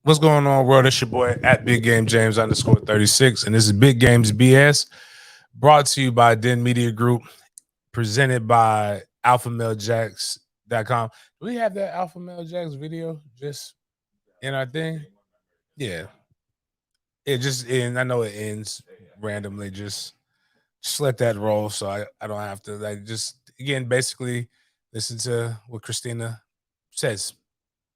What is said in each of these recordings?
What's going on, world? It's your boy at Big Game James _36, and this is Big Games BS, brought to you by Den Media Group, presented by AlphaMaleJacks.com. Do we have that Alpha Male Jacks video just in our thing? Yeah, it just and I know it ends randomly. Just let that roll, so I don't have to just again basically listen to what Christina says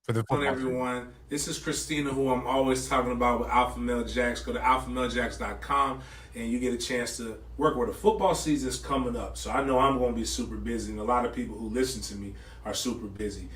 for the football. Everyone, this is Christina, who I'm always talking about with Alpha Male Jacks. Go to alphamalejacks.com and you get a chance to work where the football season is coming up. So I know I'm going to be super busy, and a lot of people who listen to me are super busy.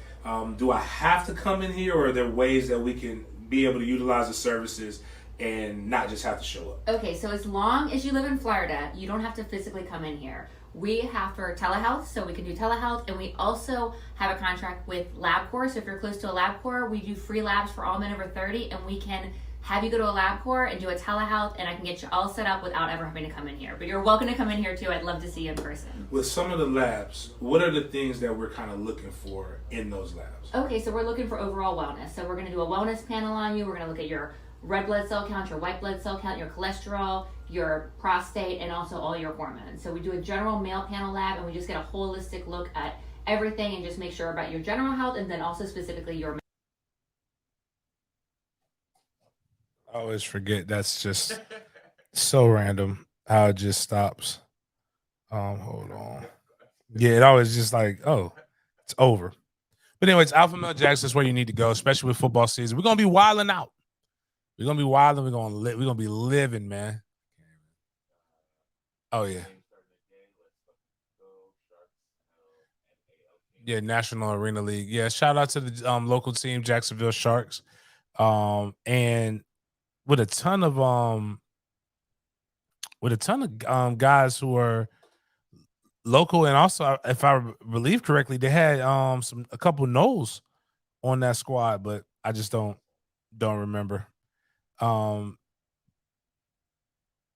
Do I have to come in here, or are there ways that we can be able to utilize the services and not just have to show up? Okay, so as long as you live in Florida, you don't have to physically come in here. We have for telehealth, so we can do telehealth, and we also have a contract with LabCorp. So if you're close to a LabCorp, we do free labs for all men over 30, and we can have you go to a LabCorp and do a telehealth, and I can get you all set up without ever having to come in here. But you're welcome to come in here too. I'd love to see you in person. With some of the labs, what are the things that we're kind of looking for in those labs? Okay, so we're looking for overall wellness. So we're going to do a wellness panel on you. We're going to look at your red blood cell count, your white blood cell count, your cholesterol, your prostate, and also all your hormones. So we do a general male panel lab, and we just get a holistic look at everything and just make sure about your general health, and then also specifically your. I always forget that's just so random how it just stops. Hold on. Yeah, it always just like, oh, it's over. But anyways, Alpha Male Jacks is where you need to go, especially with football season. We're gonna be wilding out. We're gonna be wilding. We're gonna be living, man. Oh yeah. Yeah, National Arena League. Yeah, shout out to the local team, Jacksonville Sharks. And with a ton of guys who are local, and also if I believe correctly, they had a couple no's on that squad, but I just don't remember.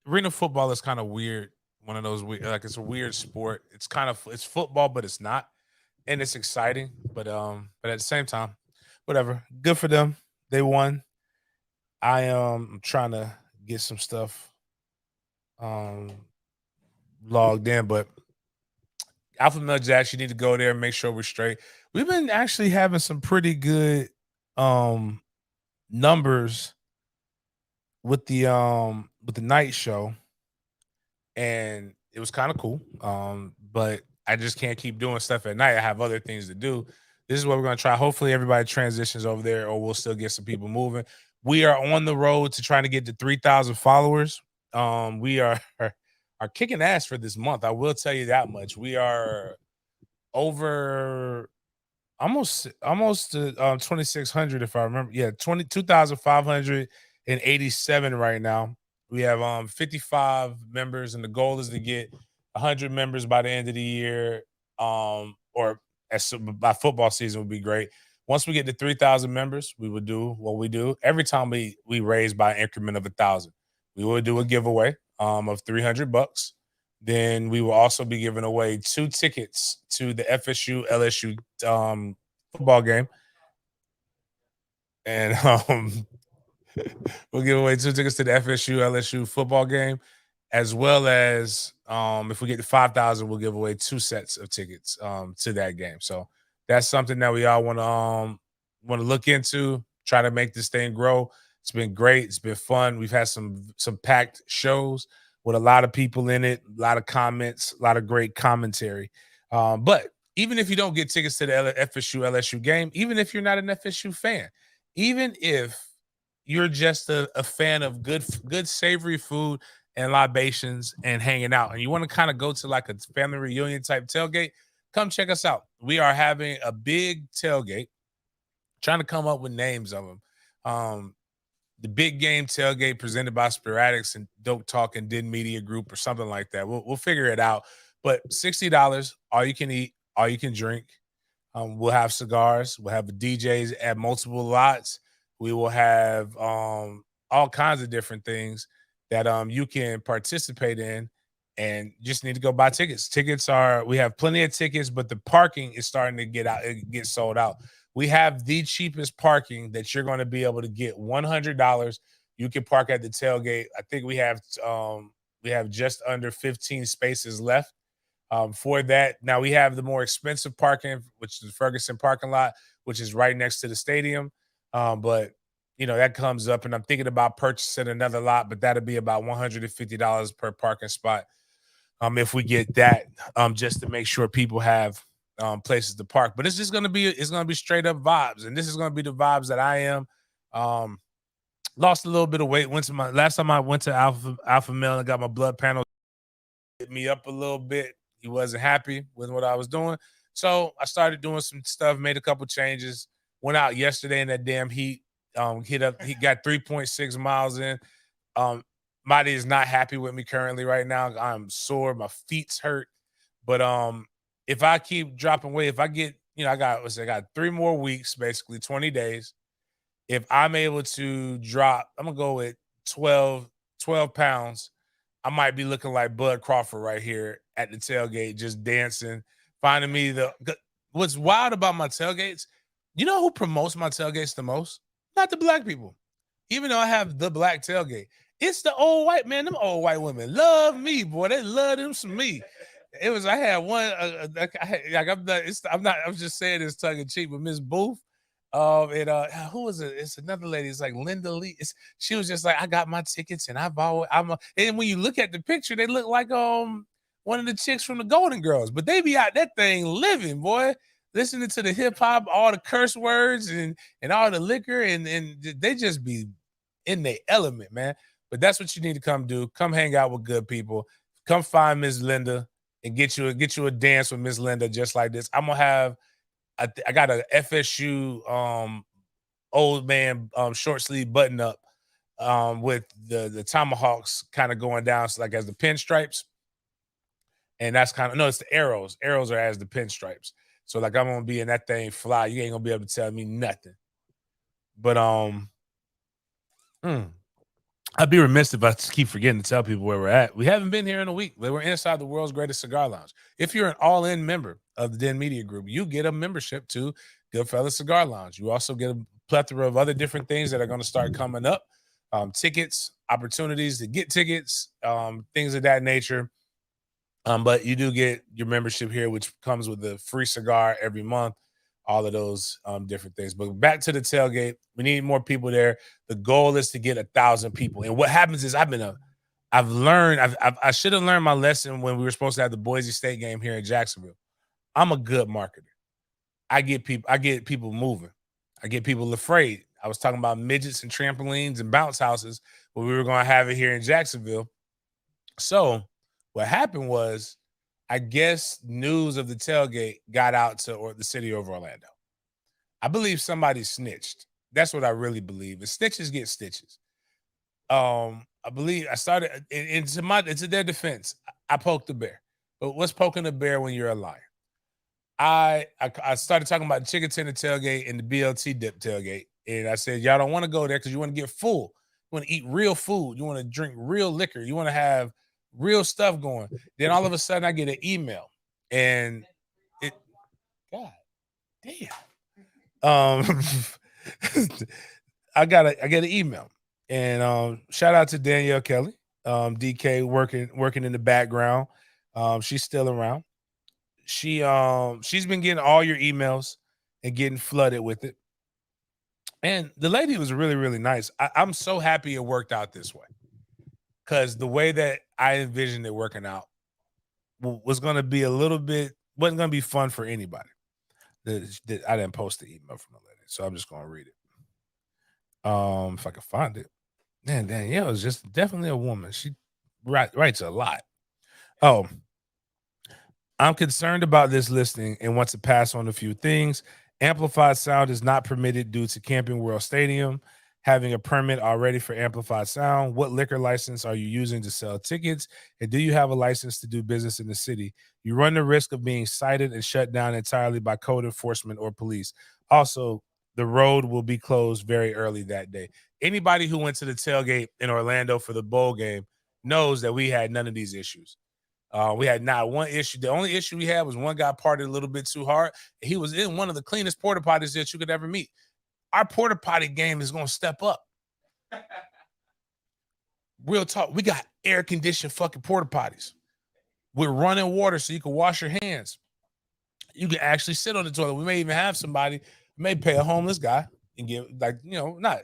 Arena football is kind of weird. One of those weird, like it's a weird sport. It's football, but it's not, and it's exciting. But at the same time, whatever. Good for them. They won. I am trying to get some stuff logged in, but Alpha Male Jacks, you need to go there and make sure we're straight. We've been actually having some pretty good numbers with the night show, and it was kind of cool. But I just can't keep doing stuff at night. I have other things to do. This is what we're gonna try. Hopefully everybody transitions over there, or we'll still get some people moving. We are on the road to trying to get to 3,000 followers. We are kicking ass for this month. I will tell you that much. We are over almost 2,600, if I remember. Yeah, 22,587 right now. We have 55 members, and the goal is to get 100 members by the end of the year. Or by football season would be great. Once we get to 3,000 members, we would do what we do every time we raise by an increment of 1,000. We will do a giveaway of $300. Then we will also be giving away 2 tickets to the FSU LSU football game, and we'll give away 2 tickets to the FSU LSU football game, as well as if we get to 5,000, we'll give away 2 sets of tickets to that game. So that's something that we all want to look into. Try to make this thing grow. It's been great. It's been fun. We've had some packed shows with a lot of people in it, a lot of comments, a lot of great commentary. But even if you don't get tickets to the FSU LSU game, even if you're not an FSU fan, even if you're just a fan of good savory food and libations and hanging out, and you want to kind of go to like a family reunion type tailgate, come check us out. We are having a big tailgate, trying to come up with names of them. The Big Game Tailgate presented by Sporadics and Dope Talk and Den Media Group or something like that. We'll figure it out. But $60, all you can eat, all you can drink. We'll have cigars. We'll have DJs at multiple lots. We will have all kinds of different things that you can participate in, and just need to go buy tickets. We have plenty of tickets, but the parking is starting to get sold out. We have the cheapest parking that you're going to be able to get. $100. You can park at the tailgate. I think we have just under 15 spaces left for that. Now we have the more expensive parking, which is the Ferguson parking lot, which is right next to the stadium. But that comes up, and I'm thinking about purchasing another lot, but that'll be about $150 per parking spot. If we get that, just to make sure people have places to park. But it's gonna be straight up vibes, and this is gonna be the vibes that I am. Lost a little bit of weight. Last time I went to Alpha Male and got my blood panel, hit me up a little bit. He wasn't happy with what I was doing, so I started doing some stuff, made a couple changes. Went out yesterday in that damn heat. He got 3.6 miles in. Marty is not happy with me currently right now. I'm sore, my feet's hurt. But if I keep dropping weight, if I get, I got 3 more weeks, basically 20 days. If I'm able to drop, I'm gonna go with 12 pounds. I might be looking like Bud Crawford right here at the tailgate, just dancing, finding me what's wild about my tailgates. You know who promotes my tailgates the most? Not the black people. Even though I have the black tailgate, it's the old white man. Them old white women love me, boy. They love them some me. I had one. I'm just saying this tongue in cheek, but Miss Booth. Who was it? It's another lady. It's like Linda Lee. She was just like, I got my tickets, and and when you look at the picture, they look like one of the chicks from the Golden Girls, but they be out that thing living, boy, listening to the hip hop, all the curse words and all the liquor, and they just be in their element, man. But that's what you need to come do. Come hang out with good people. Come find Miss Linda and get you a dance with Miss Linda just like this. I'm gonna have I got a FSU old man short sleeve button up with the tomahawks kind of going down, so like as the pinstripes. And that's it's the arrows. Arrows are as the pinstripes. So like I'm gonna be in that thing fly. You ain't gonna be able to tell me nothing. But I'd be remiss if I keep forgetting to tell people where we're at. We haven't been here in a week. We're inside the world's greatest cigar lounge. If you're an all-in member of the Den Media Group, you get a membership to Goodfellas Cigar Lounge. You also get a plethora of other different things that are going to start coming up. Tickets, opportunities to get tickets, things of that nature. But you do get your membership here, which comes with a free cigar every month. All of those different things. But back to the tailgate, we need more people there. The goal is to get 1,000 people. And what happens is I should have learned my lesson when we were supposed to have the Boise State game here in Jacksonville. I'm a good marketer. I get people moving. I get people afraid. I was talking about midgets and trampolines and bounce houses, but we were going to have it here in Jacksonville. So what happened was, I guess news of the tailgate got out to the city of Orlando. I believe somebody snitched. That's what I really believe. And snitches get stitches. I believe I started into their defense. I poked the bear. But what's poking the bear when you're a liar? I started talking about the chicken tender tailgate and the BLT dip tailgate. And I said, y'all don't want to go there because you want to get full. You want to eat real food. You want to drink real liquor. You want to have real stuff going. Then all of a sudden I get an email, and God damn. I get an email, and shout out to Danielle Kelly, DK working in the background. She's still around. She's been getting all your emails and getting flooded with it. And the lady was really, really nice. I'm so happy it worked out this way. Because the way that I envisioned it working out was going to be wasn't going to be fun for anybody. I didn't post the email from the lady, so I'm just going to read it. If I can find it. Man, Danielle is just definitely a woman. She writes a lot. Oh, I'm concerned about this listing and want to pass on a few things. Amplified sound is not permitted due to Camping World Stadium having a permit already for amplified sound. What liquor license are you using to sell tickets? And do you have a license to do business in the city? You run the risk of being cited and shut down entirely by code enforcement or police. Also, the road will be closed very early that day. Anybody who went to the tailgate in Orlando for the bowl game knows that we had none of these issues. We had not one issue. The only issue we had was one guy partied a little bit too hard. He was in one of the cleanest porta potties that you could ever meet. Our porta potty game is going to step up. Real talk. We got air conditioned fucking porta potties with running water so you can wash your hands. You can actually sit on the toilet. We may even have somebody, may pay a homeless guy and give, like, not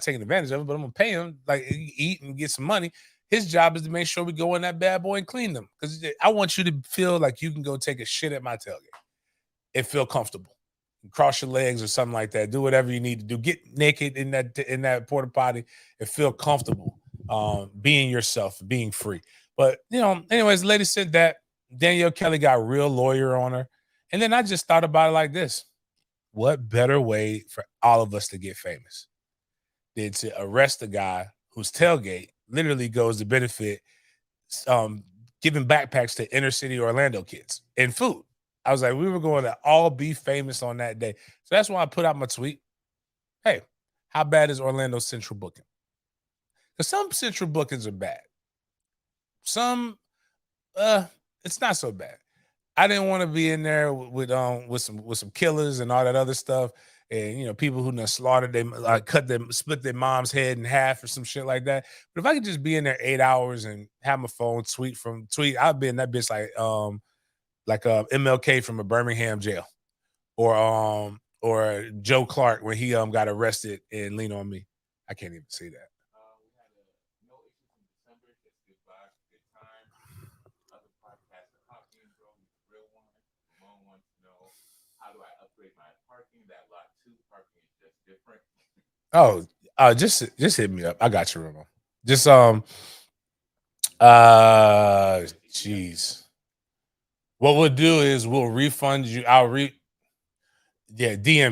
taking advantage of it, but I'm gonna pay him, like, eat and get some money. His job is to make sure we go in that bad boy and clean them, because I want you to feel like you can go take a shit at my tailgate and feel comfortable. Cross your legs or something like that. Do whatever you need to do. Get naked in that porta potty and feel comfortable, being yourself, being free. But anyways, the lady said that Danielle Kelly got a real lawyer on her, and then I just thought about it like this: what better way for all of us to get famous than to arrest a guy whose tailgate literally goes to benefit giving backpacks to inner city Orlando kids and food. I was like, we were going to all be famous on that day. So that's why I put out my tweet. Hey, how bad is Orlando Central booking? Because some Central bookings are bad. Some, it's not so bad. I didn't want to be in there with some killers and all that other stuff, and people who done slaughtered them, split their mom's head in half or some shit like that. But if I could just be in there 8 hours and have my phone tweet, I'd be in that bitch like MLK from a Birmingham jail, or Joe Clark when he got arrested in Lean on Me. I can't even see that. We had no issues in December. Just good vibes, good time. Other podcasts are talking, bro. Real one. Ramon wants to know, how do I upgrade my parking? That lot 2 parking is just different. Just hit me up. I got you, Ramon. Just jeez. What we'll do is we'll refund you. DM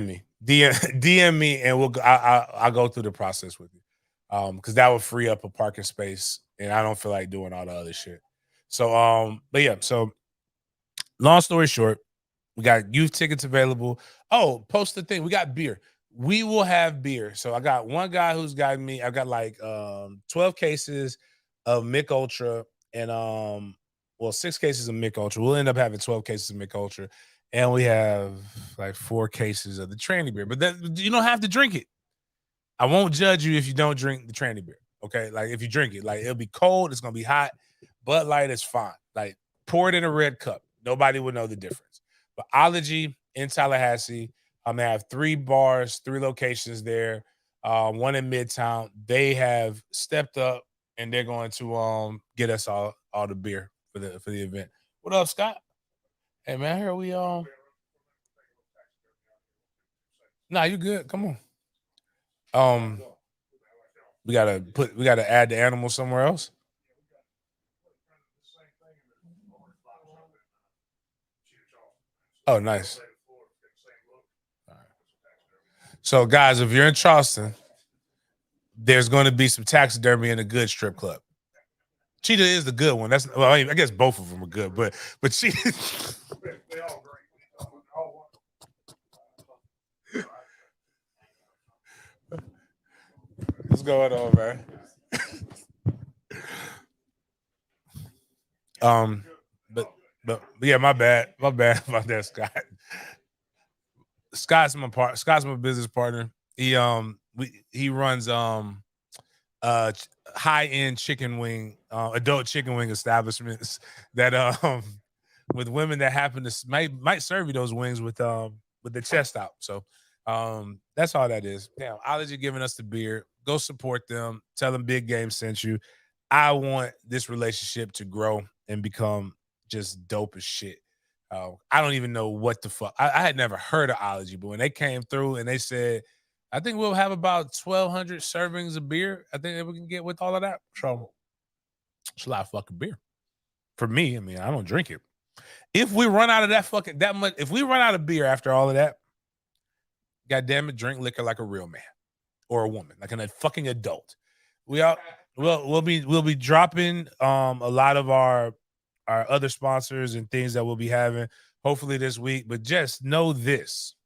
me, DM me, and I'll go through the process with you, because that will free up a parking space, and I don't feel like doing all the other shit. So but yeah, so long story short, we got youth tickets available. Oh, post the thing. We got beer. We will have beer. So I got one guy who's got me. I've got like 12 cases of Mick Ultra and 6 cases of Mick Ultra. We'll end up having 12 cases of Mick Ultra, and we have like 4 cases of the tranny beer. But that, you don't have to drink it. I won't judge you if you don't drink the tranny beer. Okay, like if you drink it, like it'll be cold, it's gonna be hot. Bud Light is fine. Like pour it in a red cup. Nobody would know the difference. But Ology in Tallahassee, I'm gonna have 3 bars, 3 locations there. One in Midtown. They have stepped up and they're going to get us all the beer for the event. What up, Scott? Hey man, here we Nah, you good? Come on. We gotta add the animal somewhere else. Oh, nice. All right. So, guys, if you're in Charleston, there's going to be some taxidermy in a good strip club. Cheetah is the good one. I guess both of them are good, but Cheetah. What's going on, man? But yeah, my bad about that, Scott. Scott's my business partner. He runs high-end chicken wing, adult chicken wing establishments that with women that happen to might serve you those wings with the chest out. So that's all that is. Damn, Ology giving us the beer. Go support them. Tell them Big Game sent you. I want this relationship to grow and become just dope as shit. I don't even know what the fuck. I had never heard of Ology, but when they came through and they said, I think we'll have about 1,200 servings of beer, I think that we can get with all of that. So it's a lot of fucking beer. For me, I mean, I don't drink it. If we run out of that much, if we run out of beer after all of that, goddamn it, drink liquor like a real man or a woman, like a fucking adult. We'll be dropping a lot of our other sponsors and things that we'll be having hopefully this week. But just know this: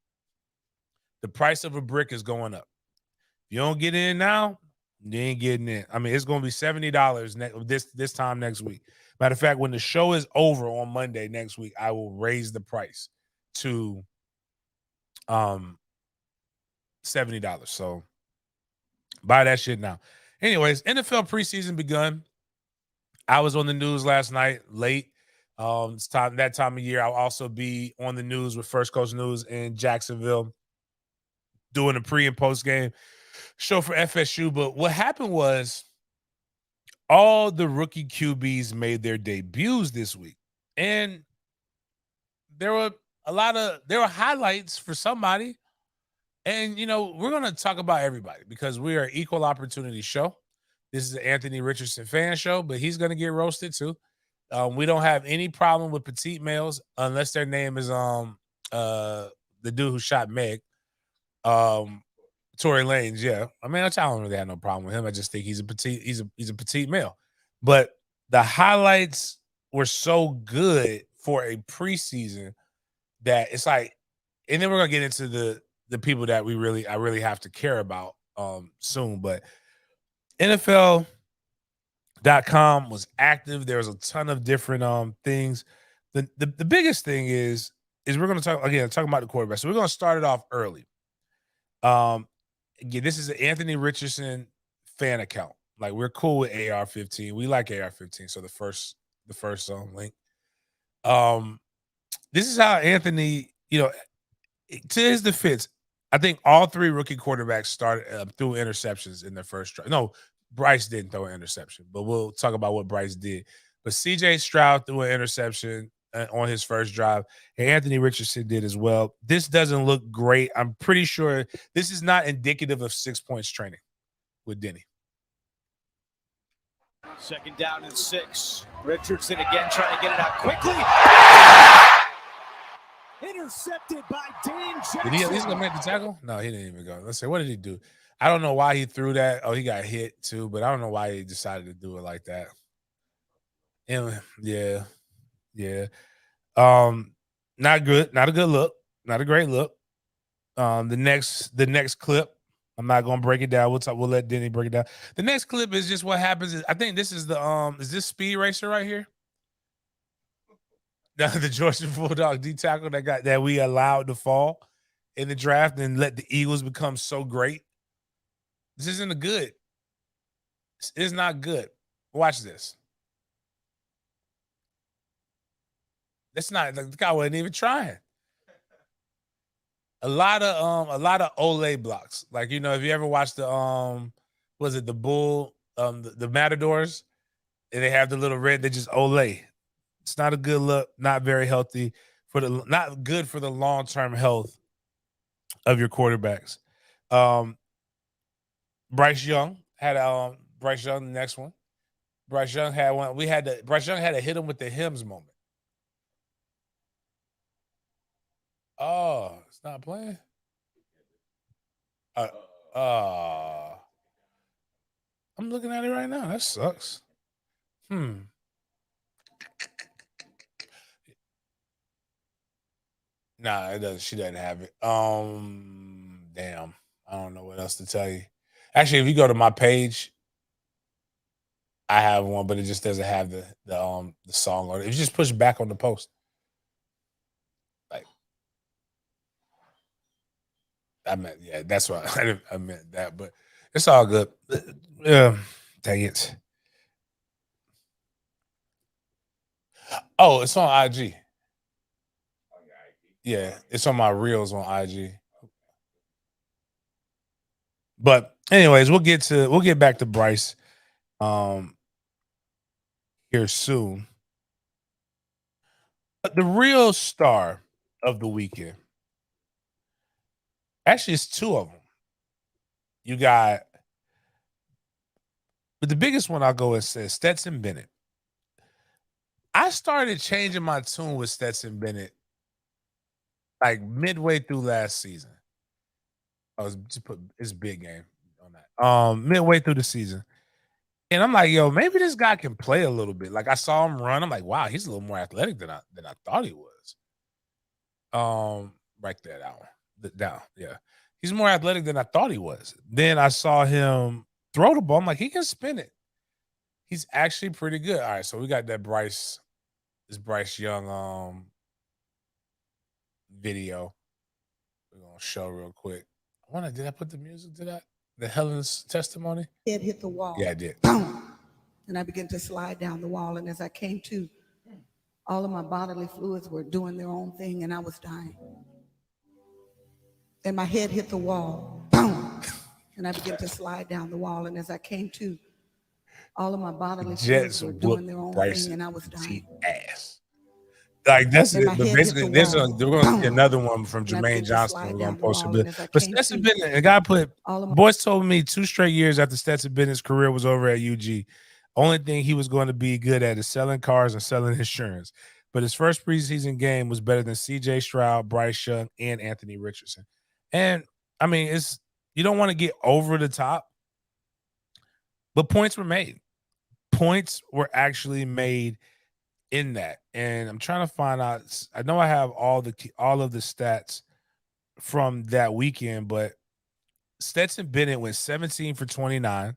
the price of a brick is going up. If you don't get in now, you ain't getting in. I mean, it's going to be $70 this time next week. Matter of fact, when the show is over on Monday next week, I will raise the price to $70. So buy that shit now. Anyways, NFL preseason begun. I was on the news last night late. It's time that time of year. I'll also be on the news with First Coast News in Jacksonville, doing a pre and post game show for FSU. But what happened was all the rookie QBs made their debuts this week, and there were highlights for somebody. And we're gonna talk about everybody because we are an equal opportunity show. This is an Anthony Richardson fan show, but he's gonna get roasted too. We don't have any problem with petite males unless their name is the dude who shot Meg, Tory Lanez. Yeah, I mean I don't really have no problem with him. I just think he's a petite male. But the highlights were so good for a preseason that it's like, and then we're gonna get into the people that I really have to care about soon. But NFL.com was active. There was a ton of different things. The biggest thing is we're gonna talking about the quarterback. So we're gonna start it off early. Again, this is an Anthony Richardson fan account. Like, we're cool with AR-15. We like AR-15. So the first link. This is how Anthony, to his defense, I think all three rookie quarterbacks started threw interceptions in their first drive. No, Bryce didn't throw an interception, but we'll talk about what Bryce did. But CJ Stroud threw an interception on his first drive, and Anthony Richardson did as well. This doesn't look great. I'm pretty sure this is not indicative of 6 points training with Denny. 2nd down and 6. Richardson again trying to get it out quickly. Intercepted by Dane Jackson. Did he at least go make the tackle? No, he didn't even go. Let's say, what did he do? I don't know why he threw that. Oh, he got hit too, but I don't know why he decided to do it like that. And yeah. Not good. Not a good look. Not a great look. The next clip, I'm not gonna break it down. We'll let Denny break it down. The next clip is just what happens. I think this is is this Speed Racer right here? The Georgia Bulldog D tackle that we allowed to fall in the draft and let the Eagles become so great. This isn't a good. It's not good. Watch this. That's not, the guy wasn't even trying. A lot of Olay blocks. Like, if you ever watched the was it the Bull, the Matadors, and they have the little red, they just Olay. It's not a good look, not very healthy not good for the long-term health of your quarterbacks. Bryce Young had the next one. Bryce Young had one. Bryce Young had to hit him with the Hims moment. Oh, it's not playing. I'm looking at it right now. That sucks. Nah, it doesn't. She doesn't have it. Damn. I don't know what else to tell you. Actually, if you go to my page, I have one, but it just doesn't have the song on it. If you just push back on the post, like, I meant, yeah, that's what I meant that, but it's all good. Yeah, dang it. Oh, it's on IG. Yeah, it's on my reels on IG. But anyways, we'll get back to Bryce here soon. But the real star of the weekend, actually, it's two of them. You got, but the biggest one I'll go and say Stetson Bennett. I started changing my tune with Stetson Bennett like midway through last season. I was just put it's big game on that. Midway through the season. And I'm like, yo, maybe this guy can play a little bit. Like, I saw him run. I'm like, wow, he's a little more athletic than I thought he was. Right there, down. Yeah. He's more athletic than I thought he was. Then I saw him throw the ball. I'm like, he can spin it. He's actually pretty good. All right, so we got that Bryce Young video we're gonna show real quick. Did I put the music to that? The Helen's testimony? Head hit the wall. Yeah, I did. Boom. And I began to slide down the wall. And as I came to, all of my bodily fluids were doing their own thing, and I was dying. And my head hit the wall. Boom. And I began to slide down the wall. And as I came to, all of my bodily Jets fluids were doing their own Bryce thing, and I was dying. ass. Like that's And it. my But head hit basically, the there's wall. we're gonna see Boom. another one from And I Jermaine began to Johnson. slide We're gonna down the post a wall, bit. and as I But came Stetson to, Bennett, the guy put all of my boys told me 2 straight years after Stetson Bennett's career was over at UG. Only thing he was going to be good at is selling cars and selling insurance. But his first preseason game was better than CJ Stroud, Bryce Young, and Anthony Richardson. And I mean, it's you don't want to get over the top, but points were made. Points were actually made in that. And I'm trying to find out. I know I have all of the stats from that weekend, but Stetson Bennett went 17 for 29,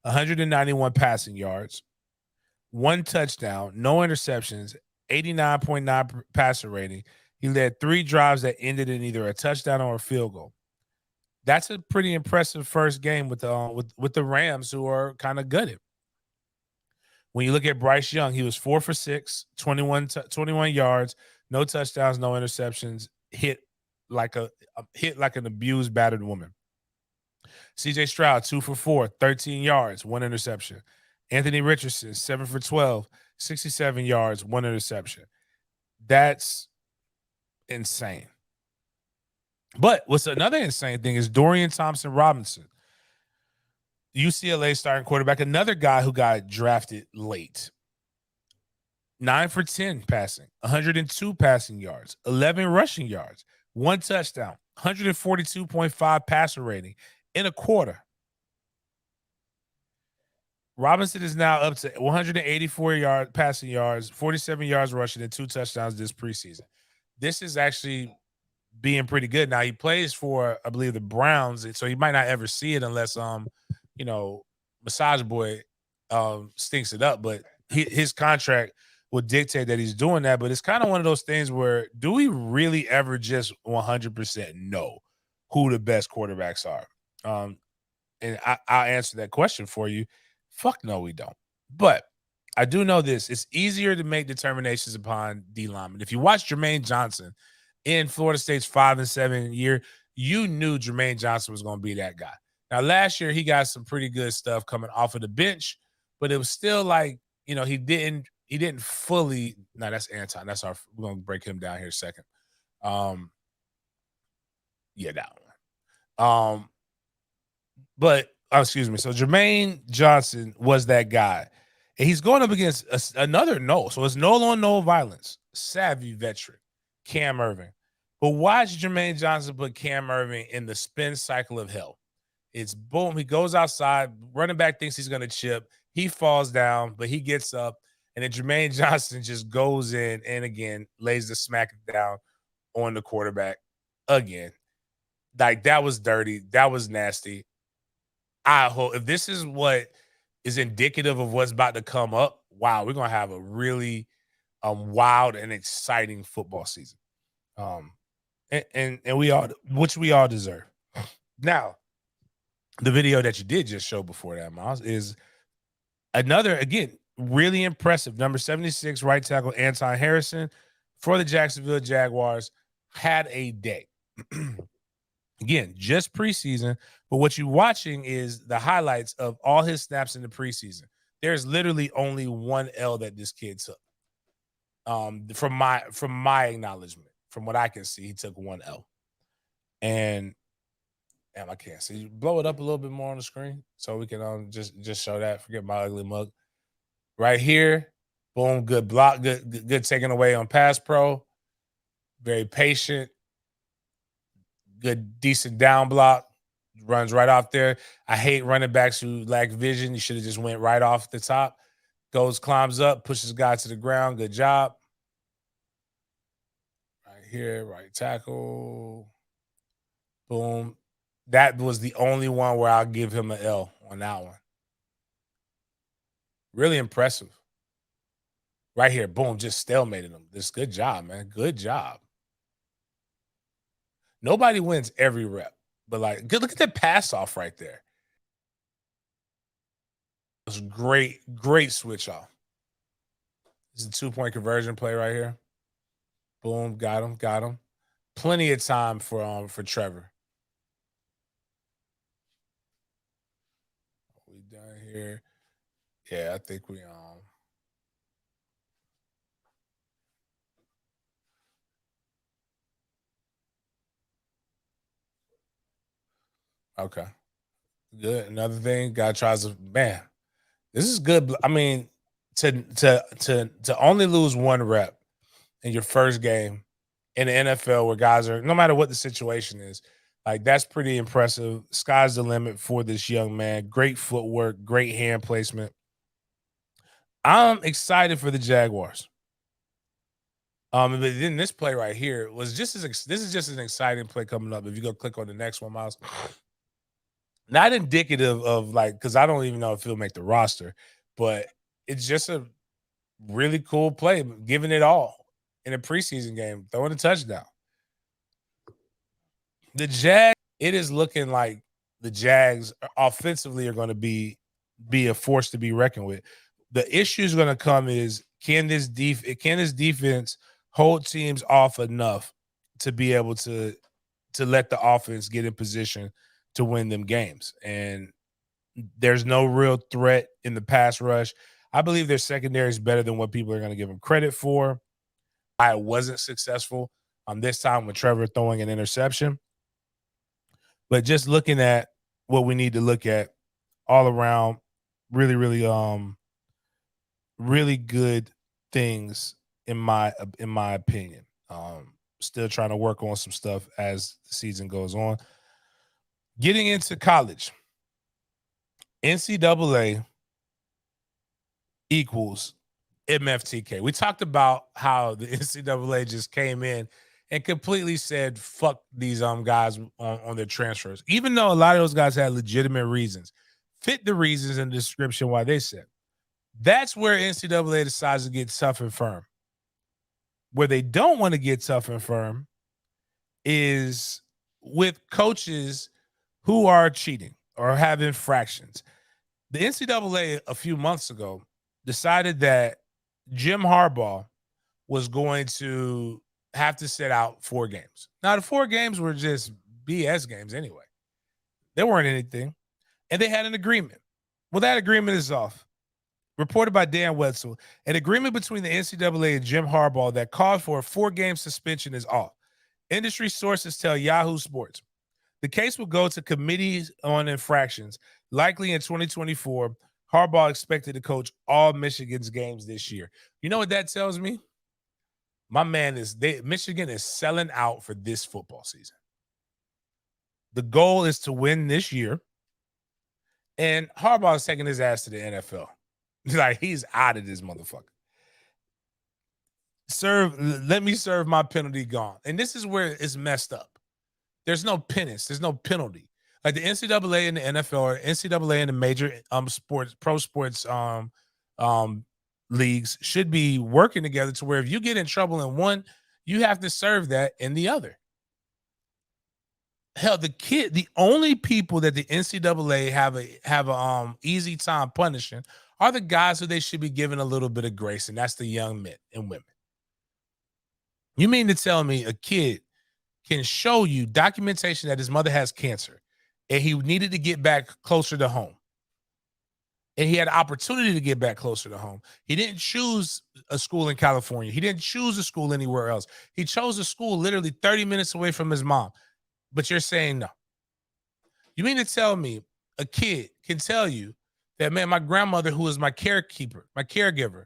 191 passing yards, 1 touchdown, no interceptions, 89.9 passer rating. He led 3 drives that ended in either a touchdown or a field goal. That's a pretty impressive first game with the Rams, who are kind of gutted. When you look at Bryce Young, he was 4 for 6, 21 yards, no touchdowns, no interceptions, hit like an abused, battered woman. CJ Stroud, 2 for 4, 13 yards, 1 interception. Anthony Richardson, 7 for 12, 67 yards, 1 interception. That's insane. But what's another insane thing is Dorian Thompson-Robinson, UCLA starting quarterback, another guy who got drafted late. 9 for 10 passing, 102 passing yards, 11 rushing yards, 1 touchdown, 142.5 passer rating in a quarter. Robinson is now up to 184 passing yards, 47 yards rushing, and 2 touchdowns this preseason. This is actually being pretty good. Now he plays for, I believe, the Browns, so he might not ever see it unless Massage Boy stinks it up. But his contract will dictate that he's doing that. But it's kind of one of those things where, do we really ever just 100% know who the best quarterbacks are? And I'll answer that question for you. Fuck no, we don't. But I do know this. It's easier to make determinations upon D linemen. If you watch Jermaine Johnson in Florida State's 5-7 year, you knew Jermaine Johnson was going to be that guy. Now, last year, he got some pretty good stuff coming off of the bench, but it was still like, he didn't fully. No, that's Anton. We're going to break him down here a second. Yeah, that one. But excuse me. So Jermaine Johnson was that guy. And he's going up against another no. So it's no on no violence. Savvy veteran, Cam Irving. But watch Jermaine Johnson put Cam Irving in the spin cycle of hell. It's boom. He goes outside. Running back thinks he's going to chip. He falls down, but he gets up. And then Jermaine Johnson just goes in and again lays the smack down on the quarterback again. Like, that was dirty. That was nasty. I hope if this is what is indicative of what's about to come up, wow, we're gonna have a really wild and exciting football season. And we all, which we all deserve. Now, the video that you did just show before that, Miles, is another, again, really impressive number 76 right tackle Anton Harrison for the Jacksonville Jaguars. Had a day. Again, just preseason, but what you're watching is the highlights of all his snaps in the preseason. There's literally only 1 L that this kid took. From my acknowledgement, from what I can see, he took 1 L. And I can't see. Blow it up a little bit more on the screen so we can just show that. Forget my ugly mug. Right here, boom, good block, good taking away on pass pro. Very patient. Good, decent down block, runs right off there. I hate running backs who lack vision. You should have just went right off the top. Climbs up, pushes guy to the ground. Good job. Right here, right tackle. Boom. That was the only one where I'll give him an L on that one. Really impressive. Right here, boom, just stalemated them. This good job, man. Good job. Nobody wins every rep, but like, good. Look at that pass off right there. It was great switch off. This is a 2-point conversion play right here. Boom, got him. Plenty of time for Trevor. We done here. Yeah, I think we okay. Good. Another thing, guy tries to, man. This is good. I mean, to only lose 1 rep in your first game in the NFL where guys are, no matter what the situation is, like that's pretty impressive. Sky's the limit for this young man. Great footwork, great hand placement. I'm excited for the Jaguars. But then this play right here was just this is just an exciting play coming up. If you go click on the next one, Miles. Not indicative of like, because I don't even know if he'll make the roster, but it's just a really cool play, giving it all in a preseason game, throwing a touchdown. The Jags, it is looking like the Jags offensively are going to be a force to be reckoned with. The issue is going to come is can this defense hold teams off enough to be able to let the offense get in position to win them games? And there's no real threat in the pass rush. I believe their secondary is better than what people are going to give them credit for. I wasn't successful on this time with Trevor throwing an interception. But just looking at what we need to look at all around, really, really good things in my opinion. Still trying to work on some stuff as the season goes on. Getting into college, NCAA equals MFTK. We talked about how the NCAA just came in and completely said, fuck these guys on their transfers, even though a lot of those guys had legitimate reasons, fit the reasons in the description why they said. That's where NCAA decides to get tough and firm. Where they don't want to get tough and firm is with coaches who are cheating or have infractions. The NCAA a few months ago decided that Jim Harbaugh was going to have to sit out 4 games. Now, the 4 games were just BS games anyway. They weren't anything. And they had an agreement. Well, that agreement is off. Reported by Dan Wetzel, an agreement between the NCAA and Jim Harbaugh that called for a 4-game suspension is off. Industry sources tell Yahoo Sports. The case will go to committees on infractions. Likely in 2024, Harbaugh expected to coach all Michigan's games this year. You know what that tells me? My man Michigan is selling out for this football season. The goal is to win this year. And Harbaugh is taking his ass to the NFL. Like, he's out of this motherfucker. Let me serve my penalty gone. And this is where it's messed up. There's no penance. There's no penalty. Like the NCAA and the NFL or NCAA and the major pro sports leagues should be working together to where if you get in trouble in one, you have to serve that in the other. Hell, the only people that the NCAA have a easy time punishing are the guys who they should be giving a little bit of grace, and that's the young men and women. You mean to tell me a kid can show you documentation that his mother has cancer and he needed to get back closer to home, and he had an opportunity to get back closer to home? He didn't choose a school in California. He didn't choose a school anywhere else. He chose a school literally 30 minutes away from his mom. But you're saying no. You mean to tell me a kid can tell you that, man, my grandmother, who is my caregiver,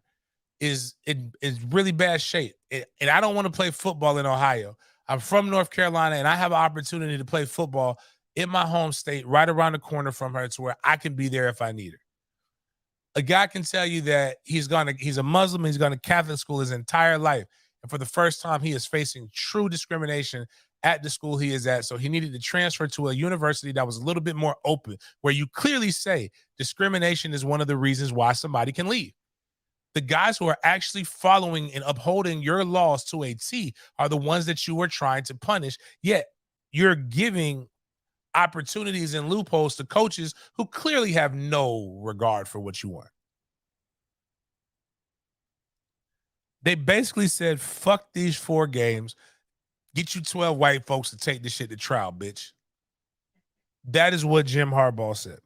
is in really bad shape, and I don't want to play football in Ohio. I'm from North Carolina, and I have an opportunity to play football in my home state right around the corner from her to where I can be there if I need her. A guy can tell you that he's a Muslim, he's gone to Catholic school his entire life, and for the first time, he is facing true discrimination at the school he is at. So he needed to transfer to a university that was a little bit more open, where you clearly say discrimination is one of the reasons why somebody can leave. The guys who are actually following and upholding your laws to a T are the ones that you are trying to punish. Yet you're giving opportunities and loopholes to coaches who clearly have no regard for what you want. They basically said, fuck these 4 games. Get you 12 white folks to take this shit to trial, bitch. That is what Jim Harbaugh said.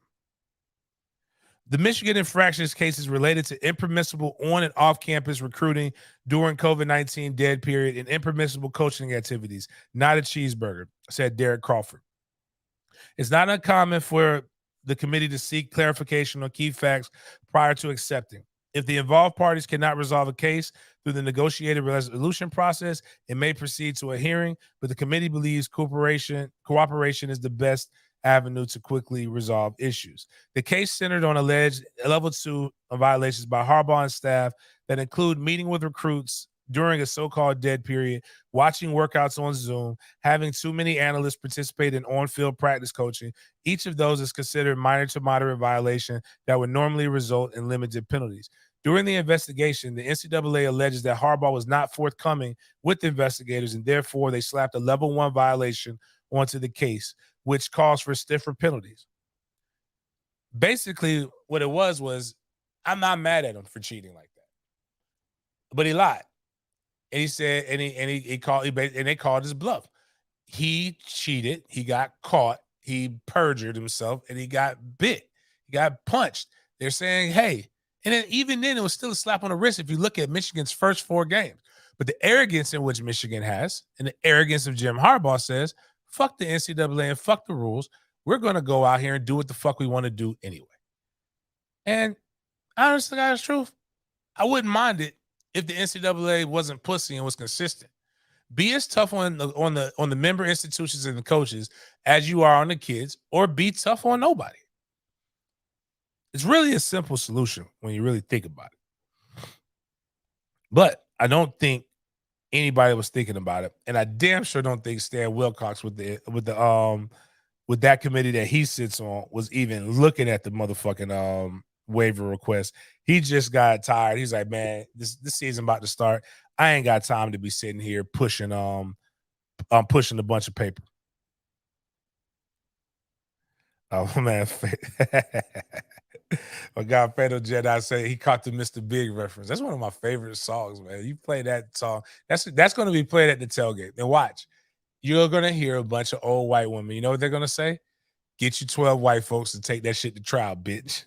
The Michigan infractions case is related to impermissible on and off-campus recruiting during COVID-19 dead period and impermissible coaching activities, not a cheeseburger, said Derek Crawford. It's not uncommon for the committee to seek clarification on key facts prior to accepting. If the involved parties cannot resolve a case through the negotiated resolution process, it may proceed to a hearing, but the committee believes cooperation is the best avenue to quickly resolve issues. The case centered on alleged level 2 violations by Harbaugh and staff that include meeting with recruits during a so-called dead period, watching workouts on Zoom, having too many analysts participate in on-field practice coaching. Each of those is considered minor to moderate violation that would normally result in limited penalties. During the investigation, the NCAA alleges that Harbaugh was not forthcoming with investigators, and therefore they slapped a level 1 violation onto the case, which calls for stiffer penalties. Basically, what it was I'm not mad at him for cheating like that, but he lied, and he said, and they called his bluff. He cheated. He got caught. He perjured himself, and he got bit. He got punched. They're saying, hey, and then even then, it was still a slap on the wrist if you look at Michigan's first 4 games. But the arrogance in which Michigan has, and the arrogance of Jim Harbaugh says, fuck the NCAA and fuck the rules. We're going to go out here and do what the fuck we want to do anyway. And honestly, guys, truth, I wouldn't mind it if the NCAA wasn't pussy and was consistent. Be as tough on the member institutions and the coaches as you are on the kids, or be tough on nobody. It's really a simple solution when you really think about it. But I don't think anybody was thinking about it, and I damn sure don't think Stan Wilcox with that committee that he sits on was even looking at the motherfucking waiver request. He just got tired. He's like, man, this season about to start. I ain't got time to be sitting here pushing a bunch of paper. Oh man, my guy Fatal Jedi said he caught the Mr. Big reference. That's one of my favorite songs, man. You play that song, that's going to be played at the tailgate. And watch, you're going to hear a bunch of old white women. You know what they're going to say? Get you 12 white folks to take that shit to trial, bitch.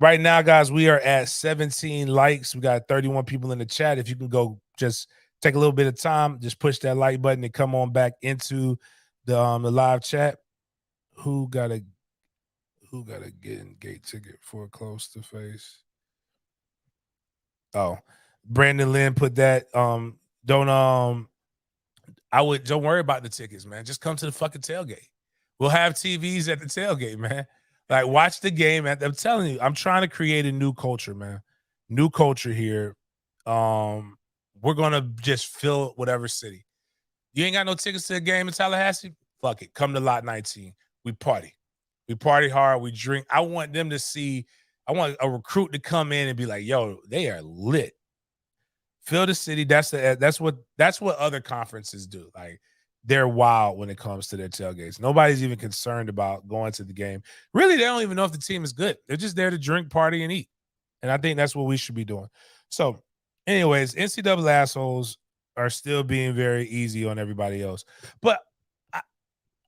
Right now, guys, we are at 17 likes. We got 31 people in the chat. If you can go just take a little bit of time, just push that like button and come on back into the live chat. Who got a gate ticket for a close to face? Oh, Brandon Lynn put that. Don't worry about the tickets, man. Just come to the fucking tailgate. We'll have TVs at the tailgate, man. Like, watch the game. I'm telling you, I'm trying to create a new culture, man. New culture here. We're gonna just fill whatever city. You ain't got no tickets to the game in Tallahassee? Fuck it. Come to Lot 19. We party. We party hard. We drink. I want them to see. I want a recruit to come in and be like, yo, they are lit. Fill the city. That's what other conferences do. Like, they're wild when it comes to their tailgates. Nobody's even concerned about going to the game. Really, they don't even know if the team is good. They're just there to drink, party, and eat. And I think that's what we should be doing. So, anyways, NCAA assholes are still being very easy on everybody else. But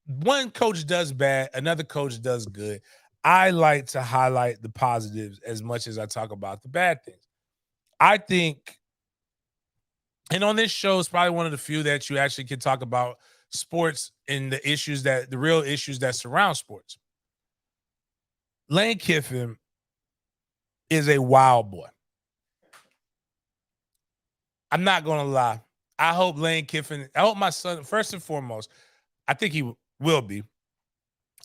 one coach does bad, another coach does good. I like to highlight the positives as much as I talk about the bad things. I think, and on this show, it's probably one of the few that you actually can talk about sports and the real issues that surround sports. Lane Kiffin is a wild boy. I'm not going to lie. I hope my son, first and foremost, I think he will be.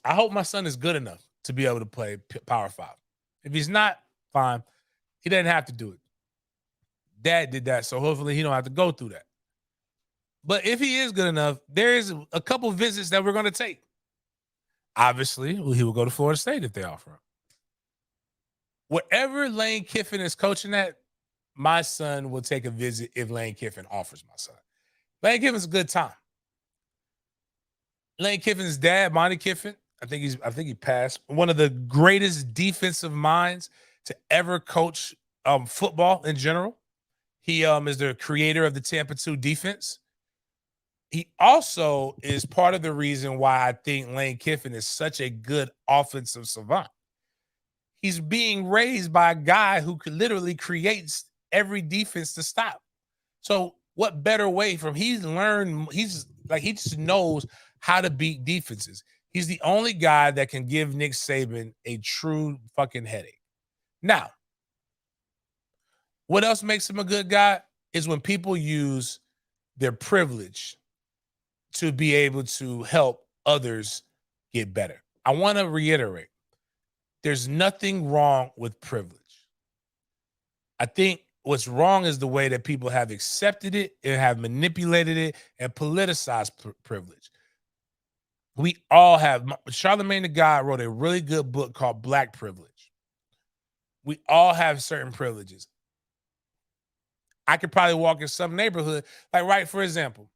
I hope my son is good enough to be able to play Power 5. If he's not, fine. He doesn't have to do it. Dad did that, so hopefully he don't have to go through that. But if he is good enough, there is a couple visits that we're going to take. Obviously, he will go to Florida State if they offer him. Wherever Lane Kiffin is coaching at, my son will take a visit if Lane Kiffin offers my son. Lane Kiffin's a good time. Lane Kiffin's dad, Monty Kiffin, I think he passed. One of the greatest defensive minds to ever coach football in general. He is the creator of the Tampa 2 defense. He also is part of the reason why I think Lane Kiffin is such a good offensive savant. He's being raised by a guy who could literally creates every defense to stop. So what better way from he just knows how to beat defenses. He's the only guy that can give Nick Saban a true fucking headache. Now, what else makes him a good guy is when people use their privilege to be able to help others get better. I want to reiterate, there's nothing wrong with privilege. I think what's wrong is the way that people have accepted it and have manipulated it and politicized privilege. We all have. Charlemagne the God wrote a really good book called Black Privilege. We all have certain privileges. I could probably walk in some neighborhood, like right, for example,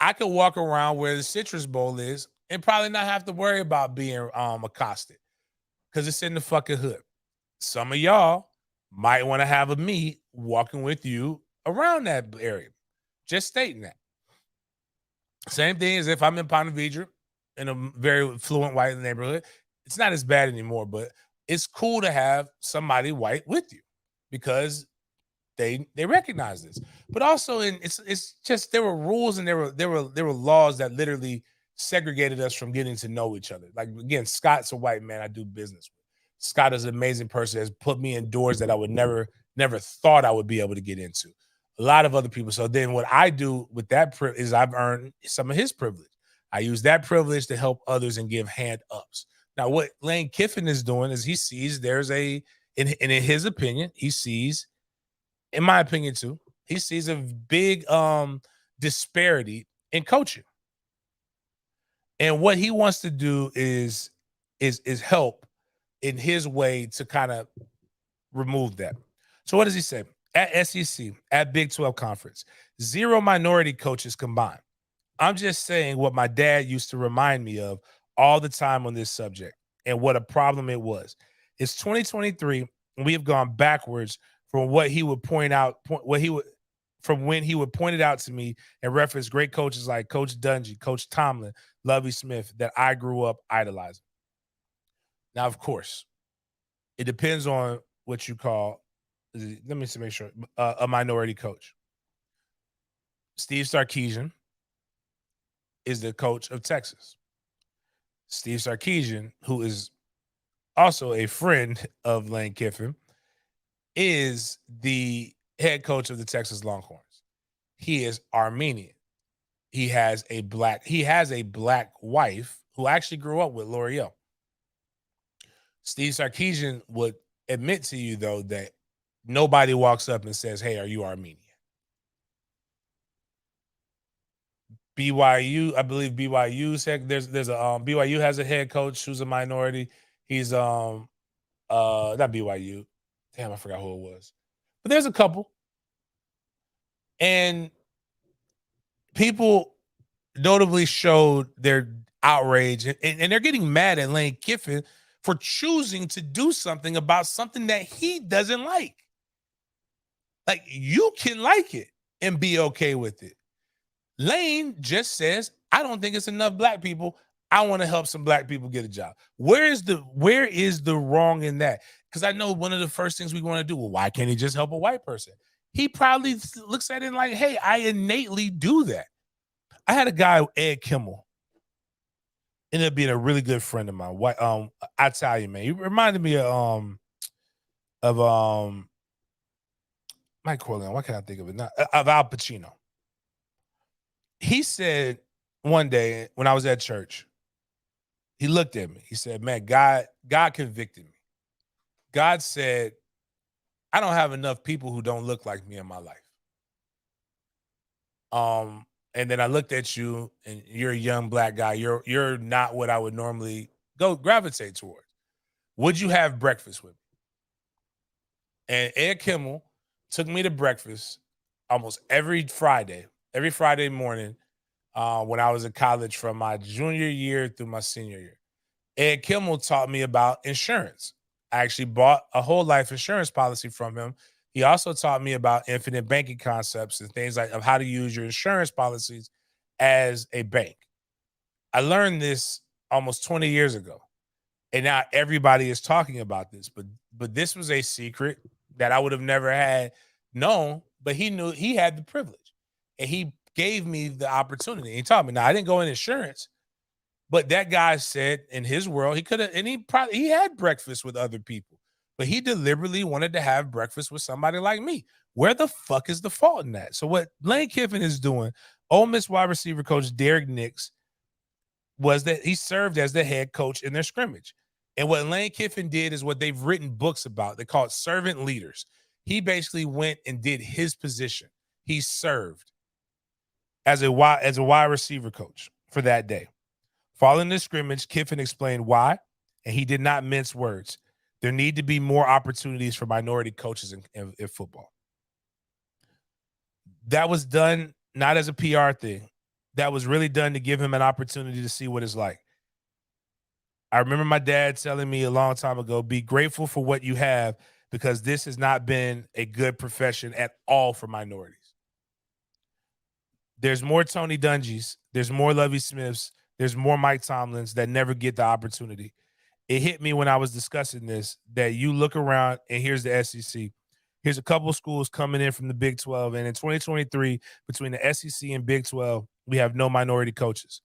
I could walk around where the Citrus Bowl is and probably not have to worry about being accosted because it's in the fucking hood. Some of y'all might want to have me walking with you around that area. Just stating that. Same thing as if I'm in Ponte Vedra in a very affluent white neighborhood. It's not as bad anymore, but it's cool to have somebody white with you because they recognize this. But also, it's just there were rules and there were laws that literally segregated us from getting to know each other. Like again, Scott's a white man I do business with. Scott is an amazing person, has put me in doors that I would never thought I would be able to get into. A lot of other people. So then what I do with that is I've earned some of his privilege. I use that privilege to help others and give hand ups. Now, what Lane Kiffin is doing is he sees there's in his opinion, he sees, in my opinion too, he sees a big disparity in coaching. And what he wants to do is help in his way to kind of remove that. So what does he say? At SEC, at Big 12 Conference, 0 minority coaches combined. I'm just saying what my dad used to remind me of all the time on this subject and what a problem it was. It's 2023, and we have gone backwards from what he would point out, from when he would point it out to me and reference great coaches like Coach Dungy, Coach Tomlin, Lovie Smith that I grew up idolizing. Now, of course, it depends on what you call, let me make sure, a minority coach. Steve Sarkisian is the coach of Texas. Steve Sarkisian, who is also a friend of Lane Kiffin, is the head coach of the Texas Longhorns. He is Armenian. He has a black wife who actually grew up with L'Oreal. Steve Sarkisian would admit to you, though, that nobody walks up and says, "Hey, are you Armenian?" BYU, I believe BYU's head, there's a BYU has a head coach who's a minority. He's not BYU. Damn, I forgot who it was. But there's a couple. And people notably showed their outrage and they're getting mad at Lane Kiffin for choosing to do something about something that he doesn't like. Like, you can like it and be okay with it. Lane just says, I don't think it's enough black people. I want to help some black people get a job. Where is the wrong in that? Because I know one of the first things we want to do, well, why can't he just help a white person? He probably looks at it like, hey, I innately do that. I had a guy, Ed Kimmel, ended up being a really good friend of mine, white Italian man. He reminded me of Mike Corleone. Why can't I think of it? Not of Al Pacino. He said one day when I was at church, he looked at me. He said, man, God convicted me. God said, I don't have enough people who don't look like me in my life. And then I looked at you, and you're a young black guy. You're not what I would normally go gravitate towards. Would you have breakfast with me? And Ed Kimmel took me to breakfast almost every Friday morning when I was in college from my junior year through my senior year. Ed Kimmel taught me about insurance. I actually bought a whole life insurance policy from him. He also taught me about infinite banking concepts and things like of how to use your insurance policies as a bank. I learned this almost 20 years ago. And now everybody is talking about this, but this was a secret that I would have never had known, but he knew he had the privilege. And he gave me the opportunity. He taught me. Now I didn't go in insurance, but that guy said in his world, he could have, and he had breakfast with other people, but he deliberately wanted to have breakfast with somebody like me. Where the fuck is the fault in that? So what Lane Kiffin is doing, Ole Miss wide receiver coach Derek Nix, was that he served as the head coach in their scrimmage. And what Lane Kiffin did is what they've written books about. They call it servant leaders. He basically went and did his position. He served as a wide receiver coach for that day. Following the scrimmage, Kiffin explained why, and he did not mince words. There need to be more opportunities for minority coaches in football. That was done not as a PR thing. That was really done to give him an opportunity to see what it's like. I remember my dad telling me a long time ago, be grateful for what you have because this has not been a good profession at all for minorities. There's more Tony Dungy's, there's more Lovie Smiths, there's more Mike Tomlins that never get the opportunity. It hit me when I was discussing this that you look around and here's the SEC. Here's a couple of schools coming in from the Big 12. And in 2023, between the SEC and Big 12, we have no minority coaches.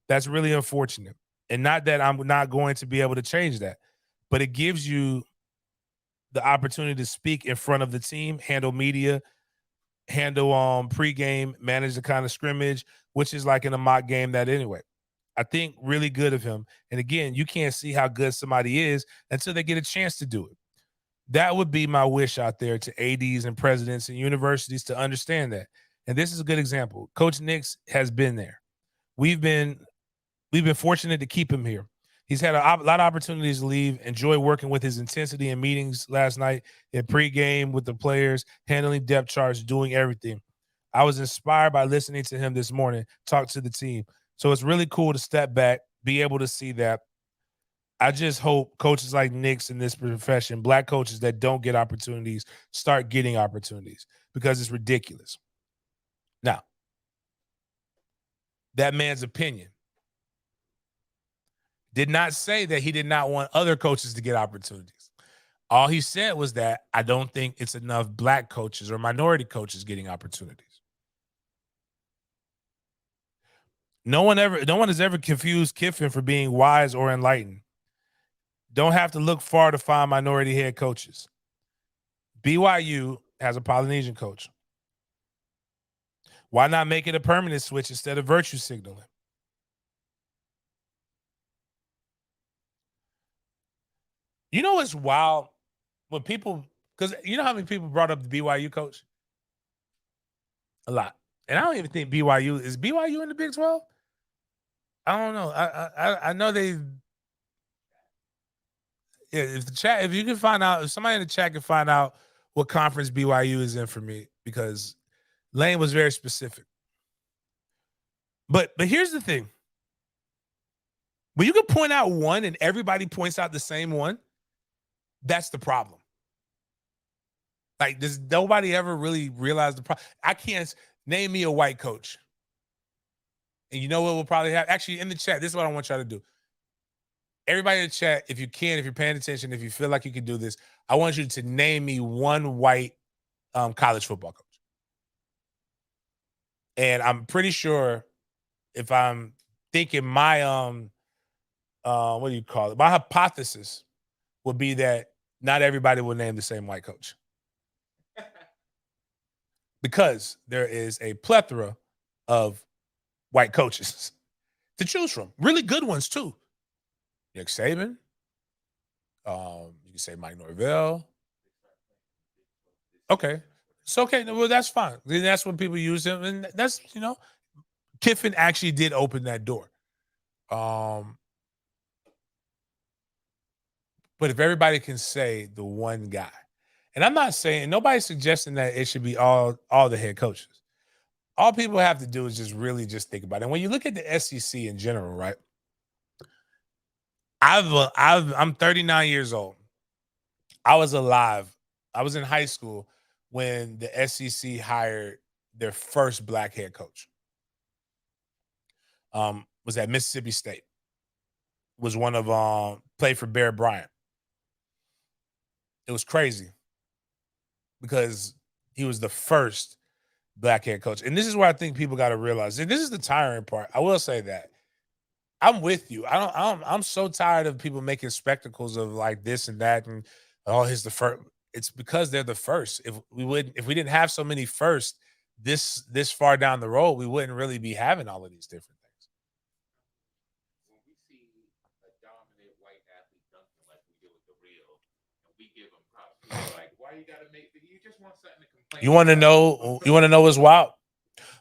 That's really unfortunate. And not that I'm not going to be able to change that, but it gives you the opportunity to speak in front of the team, handle media, handle pregame, manage the kind of scrimmage, which is like in a mock game that anyway. I think really good of him. And again, you can't see how good somebody is until they get a chance to do it. That would be my wish out there to ADs and presidents and universities to understand that. And this is a good example. Coach Nix has been there. We've been fortunate to keep him here. He's had a lot of opportunities to leave, enjoy working with his intensity in meetings last night, in pregame with the players, handling depth charts, doing everything. I was inspired by listening to him this morning, talk to the team. So it's really cool to step back, be able to see that. I just hope coaches like Nix in this profession, black coaches that don't get opportunities, start getting opportunities because it's ridiculous. Now, that man's opinion did not say that he did not want other coaches to get opportunities. All he said was that I don't think it's enough black coaches or minority coaches getting opportunities. No one has ever confused Kiffin for being wise or enlightened. Don't have to look far to find minority head coaches. BYU has a Polynesian coach. Why not make it a permanent switch instead of virtue signaling? You know what's wild? When people, because you know how many people brought up the BYU coach? A lot. And I don't even think is BYU in the Big 12? I don't know. I know they. Yeah, if you can find out, if somebody in the chat can find out what conference BYU is in for me, because Lane was very specific. But here's the thing. When you can point out one and everybody points out the same one, that's the problem. Like, does nobody ever really realize the problem? I can't name me a white coach. And you know what we'll probably have? Actually, in the chat, this is what I want y'all to do. Everybody in the chat, if you can, if you're paying attention, if you feel like you can do this, I want you to name me one white college football coach. And I'm pretty sure if I'm thinking my what do you call it? My hypothesis would be that not everybody will name the same white coach. Because there is a plethora of white coaches to choose from. Really good ones too. Nick Saban. You can say Mike Norvell. Okay. It's okay. Well, that's fine. That's when people use him. And that's, Kiffin actually did open that door. But if everybody can say the one guy, and I'm not saying nobody's suggesting that it should be all the head coaches. All people have to do is just think about it. And when you look at the SEC in general, right? I'm 39 years old. I was alive. I was in high school when the SEC hired their first black head coach. Was at Mississippi State. Was one of played for Bear Bryant. It was crazy because he was the first black head coach. And this is where I think people got to realize, and this is the tiring part. I will say that. I'm with you. I'm so tired of people making spectacles of like this and that and he's the first. It's because they're the first. If we didn't have so many first this far down the road, we wouldn't really be having all of these different things. When we see a dominant white athlete dunking like we did with the real, and we give them props, people are like, why you gotta make you just want something to complain? You want to know? You want to know what's wild?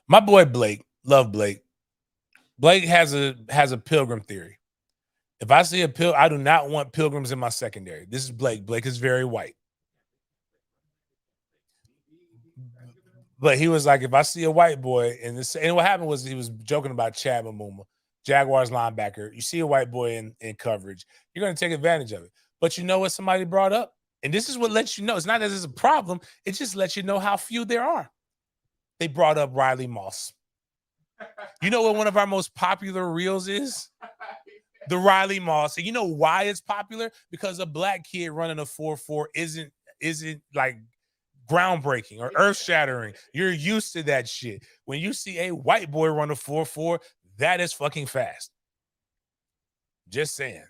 My boy Blake, love Blake. Blake has a pilgrim theory. If I see I do not want pilgrims in my secondary. This is Blake. Blake is very white. But he was like, if I see a white boy, and what happened was he was joking about Chad Mamuma, Jaguars linebacker. You see a white boy in coverage, you're going to take advantage of it. But you know what somebody brought up? And this is what lets you know. It's not that it's a problem. It just lets you know how few there are. They brought up Riley Moss. You know what one of our most popular reels is? The Riley Moss. And you know why it's popular? Because a black kid running a 4.4 isn't like groundbreaking or earth-shattering. You're used to that shit. When you see a white boy run a 4.4, that is fucking fast. Just saying.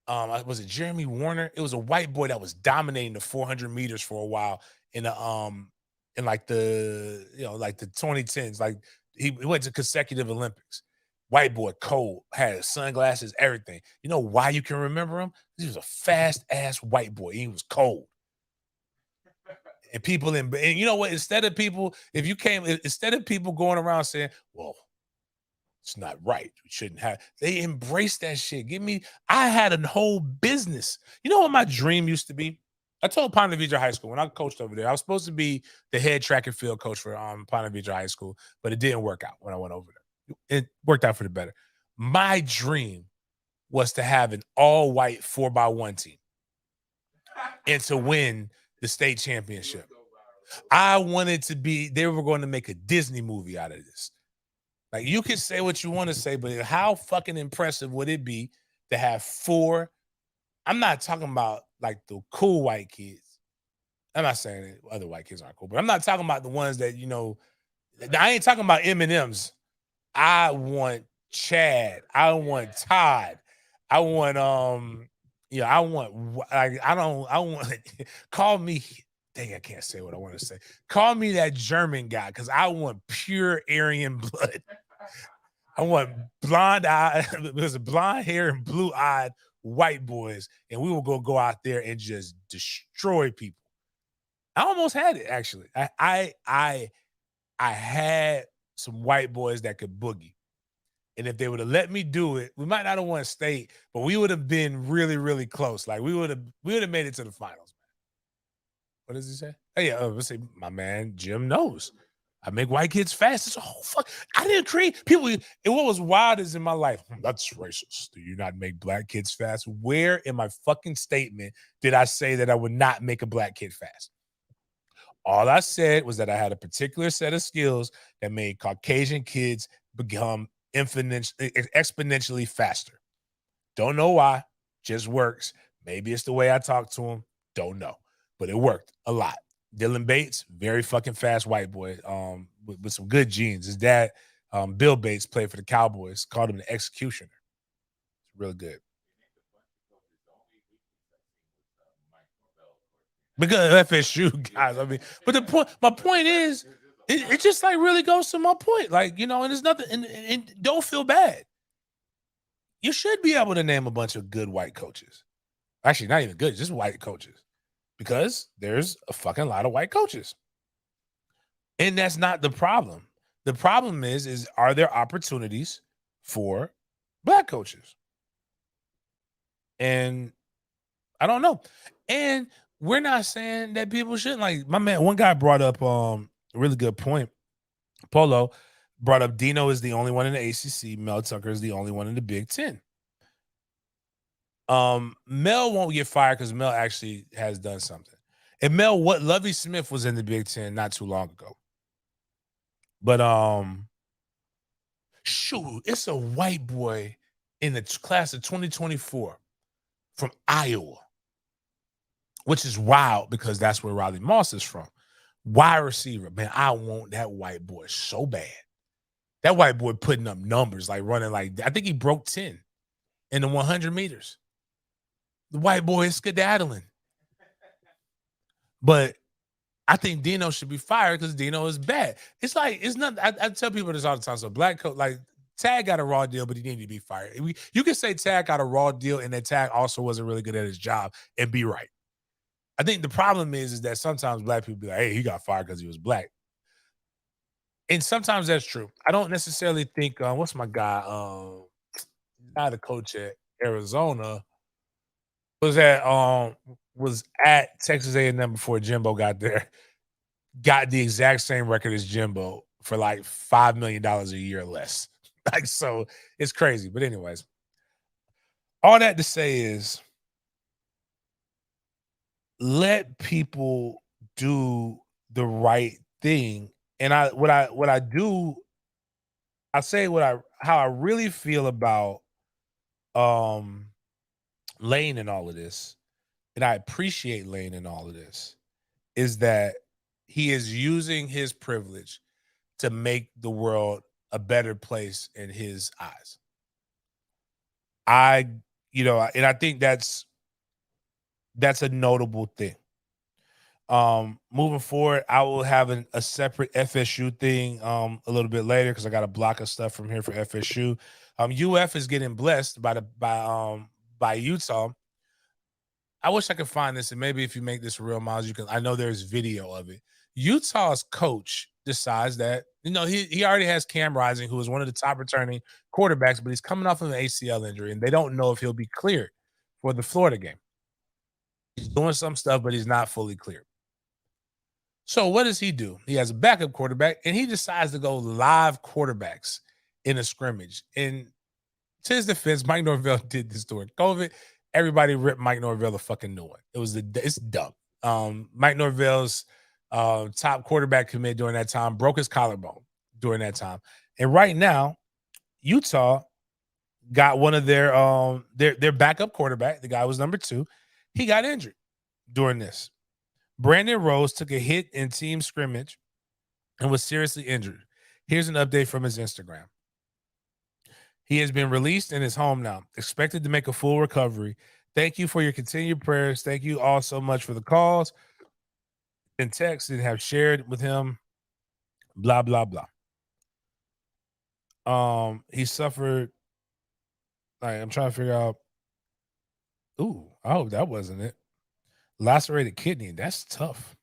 Was it Jeremy Warner? It was a white boy that was dominating the 400 meters for a while in like the 2010s. Like he went to consecutive Olympics. White boy, cold, had sunglasses, everything. You know why you can remember him? He was a fast ass white boy. He was cold. And people and you know what? Instead of people going around saying, well, it's not right, we shouldn't have, they embrace that shit. I had a whole business. You know what my dream used to be? I told Ponte Vedra High School when I coached over there, I was supposed to be the head track and field coach for Ponte Vedra High School, but it didn't work out when I went over there. It worked out for the better. My dream was to have an all-white 4x1 team and to win the state championship. I wanted to be, they were going to make a Disney movie out of this. Like, you can say what you want to say, but how fucking impressive would it be to have four? I'm not talking about like the cool white kids. I'm not saying that other white kids aren't cool, but I'm not talking about the ones that, I ain't talking about M&Ms. I want Chad. I want Todd. I want, call me, dang, I can't say what I want to say. Call me that German guy, because I want pure Aryan blood. I want blonde hair and blue-eyed white boys, and we will go out there and just destroy people. I almost had it, actually. I had some white boys that could boogie. And if they would have let me do it, we might not have won state, but we would have been really, really close. Like we would have made it to the finals. What does he say? Oh yeah, let's say my man Jim knows. I make white kids fast. It's a whole fuck. I didn't create people. And what was wild is in my life, that's racist. Do you not make black kids fast? Where in my fucking statement did I say that I would not make a black kid fast? All I said was that I had a particular set of skills that made Caucasian kids become exponentially faster. Don't know why. Just works. Maybe it's the way I talk to him. Don't know. But it worked a lot. Dylan Bates, very fucking fast white boy, with some good genes. His dad, Bill Bates, played for the Cowboys, called him the executioner. It's real good. Because FSU guys, I mean, but my point is, it just like really goes to my point. Like, and there's nothing, and don't feel bad. You should be able to name a bunch of good white coaches. Actually, not even good, just white coaches. Because there's a fucking lot of white coaches. And that's not the problem. The problem is are there opportunities for black coaches? And I don't know. And we're not saying that people shouldn't. Like my man, one guy brought up a really good point. Polo brought up Dino is the only one in the ACC. Mel Tucker is the only one in the Big Ten. Mel won't get fired because Mel actually has done something. And Mel, what Lovie Smith was in the Big Ten not too long ago. But shoot, it's a white boy in the class of 2024 from Iowa, which is wild because that's where Riley Moss is from. Wide receiver, man, I want that white boy so bad. That white boy putting up numbers, like running like, I think he broke 10 in the 100 meters. The white boy is skedaddling. But I think Dino should be fired because Dino is bad. It's like, it's not, I tell people this all the time. So black coach, like Tag got a raw deal, but he needed to be fired. You can say Tag got a raw deal and that Tag also wasn't really good at his job and be right. I think the problem is that sometimes black people be like, hey, he got fired because he was black. And sometimes that's true. I don't necessarily think, what's my guy? Not the coach at Arizona was at Texas A&M before Jimbo got there. Got the exact same record as Jimbo for like $5 million a year less. Like, so it's crazy. But anyways, all that to say is let people do the right thing. And I say how I really feel about Lane and all of this, and I appreciate Lane in all of this, is that he is using his privilege to make the world a better place in his eyes. And I think that's a notable thing. Moving forward, I will have a separate FSU thing a little bit later because I got a block of stuff from here for FSU. UF is getting blessed by Utah. I wish I could find this, and maybe if you make this real, Miles, you can. I know there's video of it. Utah's coach decides that he already has Cam Rising, who is one of the top returning quarterbacks, but he's coming off of an ACL injury, and they don't know if he'll be cleared for the Florida game. He's doing some stuff, but he's not fully cleared. So what does he do? He has a backup quarterback, and he decides to go live quarterbacks in a scrimmage. And to his defense, Mike Norvell did this during COVID. Everybody ripped Mike Norvell a fucking new one. It's dumb. Mike Norvell's top quarterback commit during that time broke his collarbone during that time. And right now, Utah got one of their backup quarterback. The guy was number 2. He got injured during this. Brandon Rose took a hit in team scrimmage and was seriously injured. Here's an update from his Instagram. He has been released and is home now, expected to make a full recovery. Thank you for your continued prayers. Thank you all so much for the calls and texts that have shared with him. Blah, blah, blah. He suffered. I'm trying to figure out. Ooh, I hope that wasn't it. Lacerated kidney. That's tough.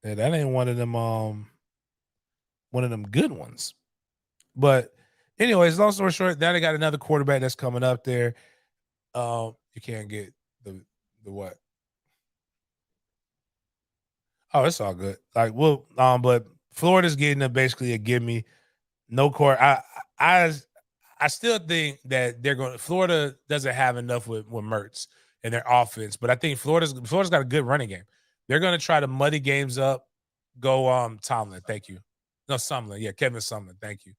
Yeah, that ain't one of them good ones. But anyways, long story short, now they got another quarterback that's coming up there. You can't get the what? Oh, it's all good. But Florida's getting basically a give me. No court. I still think that Florida doesn't have enough with Mertz and their offense, but I think Florida's got a good running game. They're going to try to muddy games up. Go Tomlin, thank you. No, Sumlin. Yeah, Kevin Sumlin, thank you.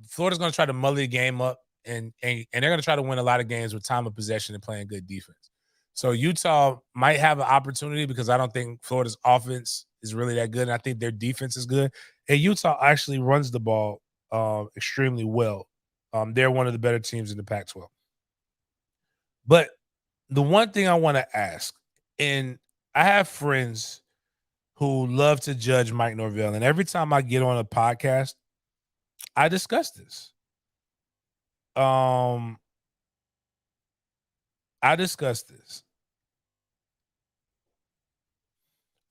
Florida's going to try to muddy the game up, and they're going to try to win a lot of games with time of possession and playing good defense. So Utah might have an opportunity because I don't think Florida's offense is really that good, and I think their defense is good. And Utah actually runs the ball extremely well. They're one of the better teams in the Pac-12. But the one thing I want to ask, and I have friends who love to judge Mike Norvell, and every time I get on a podcast, I discuss this.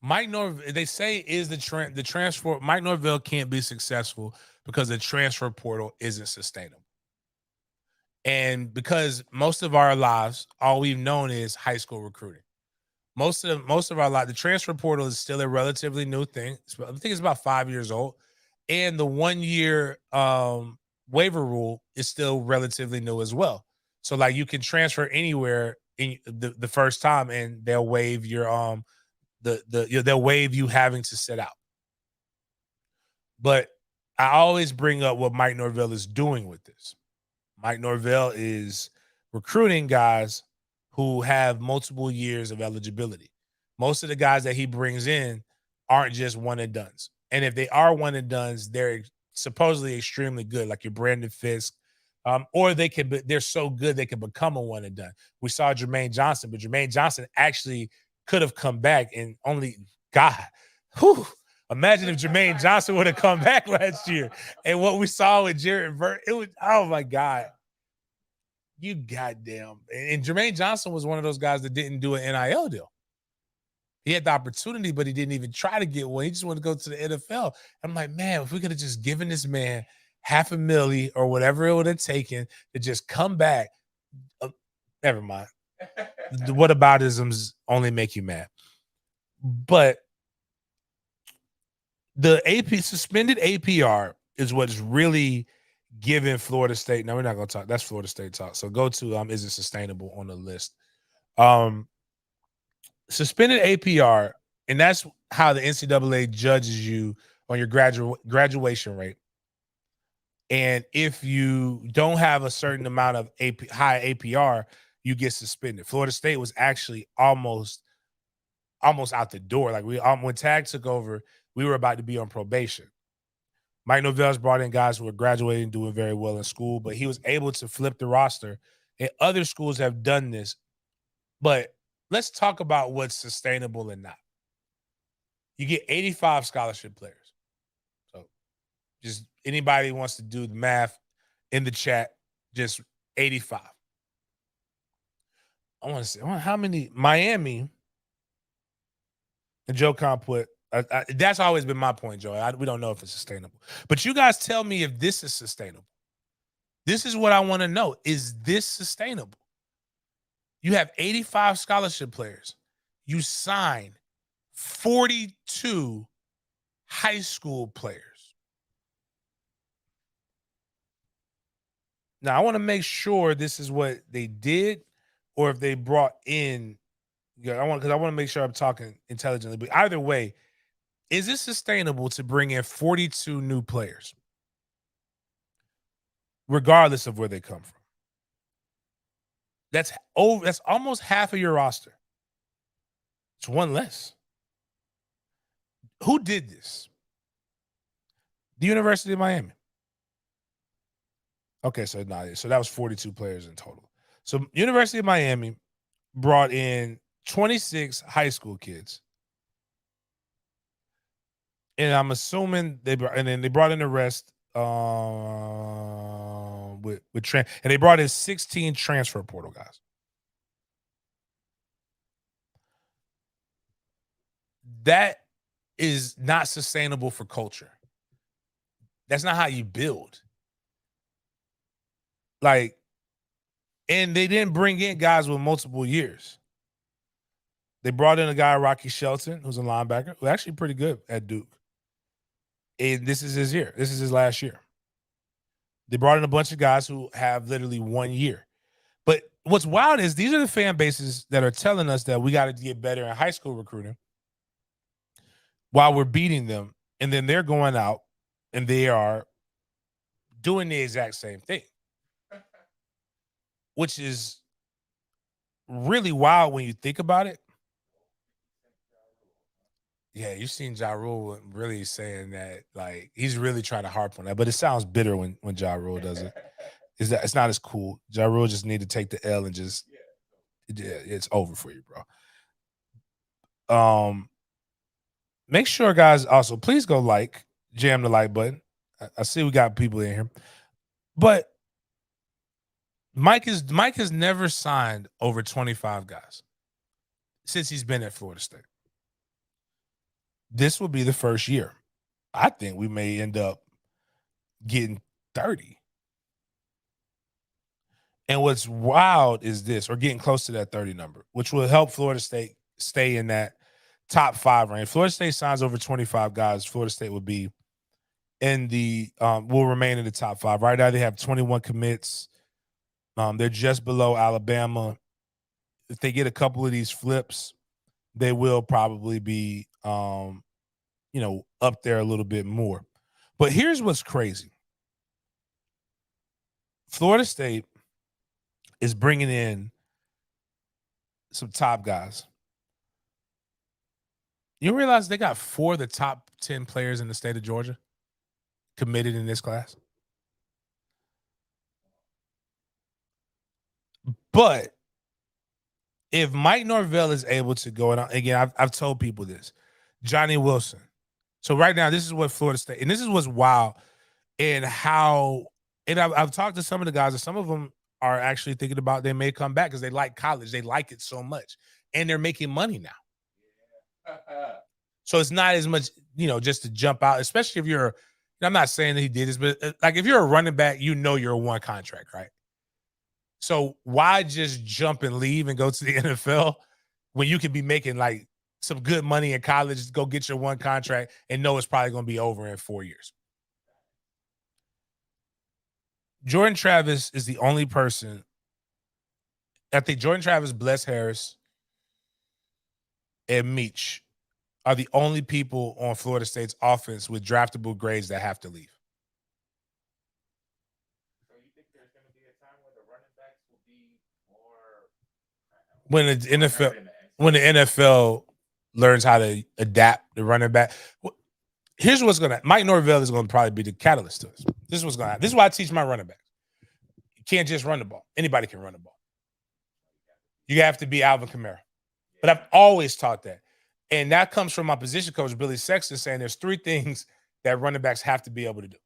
They say is the transfer. Mike Norvell can't be successful because the transfer portal isn't sustainable. And because most of our lives, all we've known is high school recruiting. Most of our life, the transfer portal is still a relatively new thing. I think it's about 5 years old, and the 1 year waiver rule is still relatively new as well. So like you can transfer anywhere in the first time, and they'll waive your they'll waive you having to sit out. But I always bring up what Mike Norvell is doing with this. Mike Norvell is recruiting guys who have multiple years of eligibility. Most of the guys that he brings in aren't just one and dones. And if they are one and dones, they're supposedly extremely good, like your Brandon Fisk. Or they're so good they can become a one and done. We saw Jermaine Johnson, but Jermaine Johnson actually could have come back and only God. Whew, imagine if Jermaine Johnson would have come back last year. And what we saw with Jared Vert, it was, oh my God. You goddamn. And Jermaine Johnson was one of those guys that didn't do an NIL deal. He had the opportunity, but he didn't even try to get one. He just wanted to go to the NFL. I'm like, man, if we could have just given this man $500,000 or whatever it would have taken to just come back. Never mind. The whataboutisms only make you mad. But the suspended APR is what's really giving Florida State. Now we're not going to talk. That's Florida State talk. So go to is it sustainable on the list. Suspended APR, and that's how the NCAA judges you on your graduation rate. And if you don't have a certain amount of high APR, you get suspended. Florida State was actually almost out the door. Like when Tag took over, we were about to be on probation. Mike Norvell's brought in guys who are graduating, doing very well in school, but he was able to flip the roster. And other schools have done this. But let's talk about what's sustainable and not. You get 85 scholarship players. So just anybody who wants to do the math in the chat, just 85. I want to say how many Miami and Joe Con put. That's always been my point, Joe. We don't know if it's sustainable. But you guys tell me if this is sustainable. This is what I want to know. Is this sustainable? You have 85 scholarship players. You sign 42 high school players. Now, I want to make sure this is what they did or if they brought in. I want to make sure I'm talking intelligently. But either way, is it sustainable to bring in 42 new players, regardless of where they come from? That's almost half of your roster. It's one less. Who did this? The University of Miami. Okay, so that was 42 players in total. So University of Miami brought in 26 high school kids. And I'm assuming they brought in the rest and they brought in 16 transfer portal guys. That is not sustainable for culture. That's not how you build. Like, and they didn't bring in guys with multiple years. They brought in a guy, Rocky Shelton, who's a linebacker, who's actually pretty good at Duke. And this is his year. This is his last year. They brought in a bunch of guys who have literally 1 year. But what's wild is these are the fan bases that are telling us that we got to get better in high school recruiting while we're beating them. And then they're going out and they are doing the exact same thing, which is really wild when you think about it. Yeah, you've seen Ja Rule really saying that, like, he's really trying to harp on that, but it sounds bitter when Ja Rule does it. It's not as cool. Ja Rule just need to take the L and just, it's over for you, bro. Make sure, guys, also, please go jam the like button. I see we got people in here. But Mike has never signed over 25 guys since he's been at Florida State. this will be the first year. I think we may end up getting 30. And what's wild is this, or getting close to that 30 number, which will help Florida State stay in that top 5 range. Florida State signs over 25 guys. Florida State will be in the will remain in the top 5. Right now they have 21 commits. They're just below Alabama. If they get a couple of these flips, they will probably be up there a little bit more. But here's what's crazy. Florida State is bringing in some top guys. You realize they got 4 of the top 10 players in the state of Georgia committed in this class? But if Mike Norvell is able to go, and again, I've told people this, Johnny Wilson. So right now, this is what Florida State, and this is what's wild, and how, and I've talked to some of the guys, and some of them are actually thinking about they may come back because they like college. They like it so much, and they're making money now. So it's not as much, just to jump out, especially if you're, I'm not saying that he did this, but like if you're a running back, you're a one contract, right? So why just jump and leave and go to the NFL when you can be making like some good money in college, go get your one contract and know it's probably going to be over in 4 years? Jordan Travis is the only person. I think Jordan Travis, Bless Harris, and Meach are the only people on Florida State's offense with draftable grades that have to leave. So you think there's going to be a time where the running backs will be more when the NFL learns how to adapt the running back? Here's what's going to, Mike Norvell is going to probably be the catalyst to this. This is what's going to happen. This is why I teach my running backs. You can't just run the ball. Anybody can run the ball. You have to be Alvin Kamara. But I've always taught that. And that comes from my position coach, Billy Sexton, saying there's 3 things that running backs have to be able to do.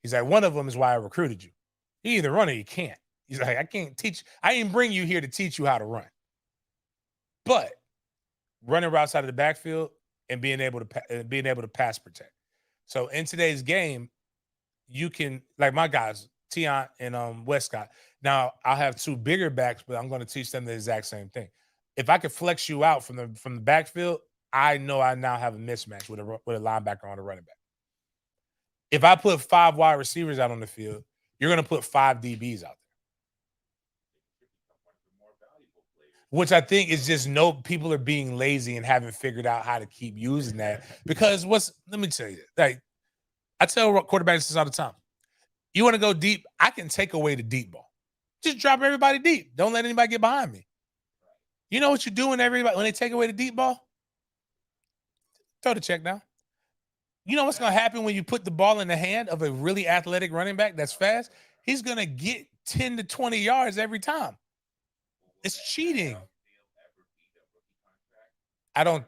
He's like, one of them is why I recruited you. You either run or you can't. He's like, I didn't bring you here to teach you how to run. But running routes out of the backfield and being able to pass protect. So in today's game, you can, like my guys, Tion and Westcott. Now I'll have 2 bigger backs, but I'm going to teach them the exact same thing. If I could flex you out from the backfield, I know I now have a mismatch with a linebacker on a running back. If I put 5 wide receivers out on the field, you're going to put 5 DBs out there. Which I think is just people are being lazy and haven't figured out how to keep using that. Because let me tell you, like I tell quarterbacks this all the time. You want to go deep? I can take away the deep ball. Just drop everybody deep. Don't let anybody get behind me. You know what you're doing, everybody, when they take away the deep ball? Throw the check down. You know what's going to happen when you put the ball in the hand of a really athletic running back that's fast? He's going to get 10 to 20 yards every time. It's cheating. I don't.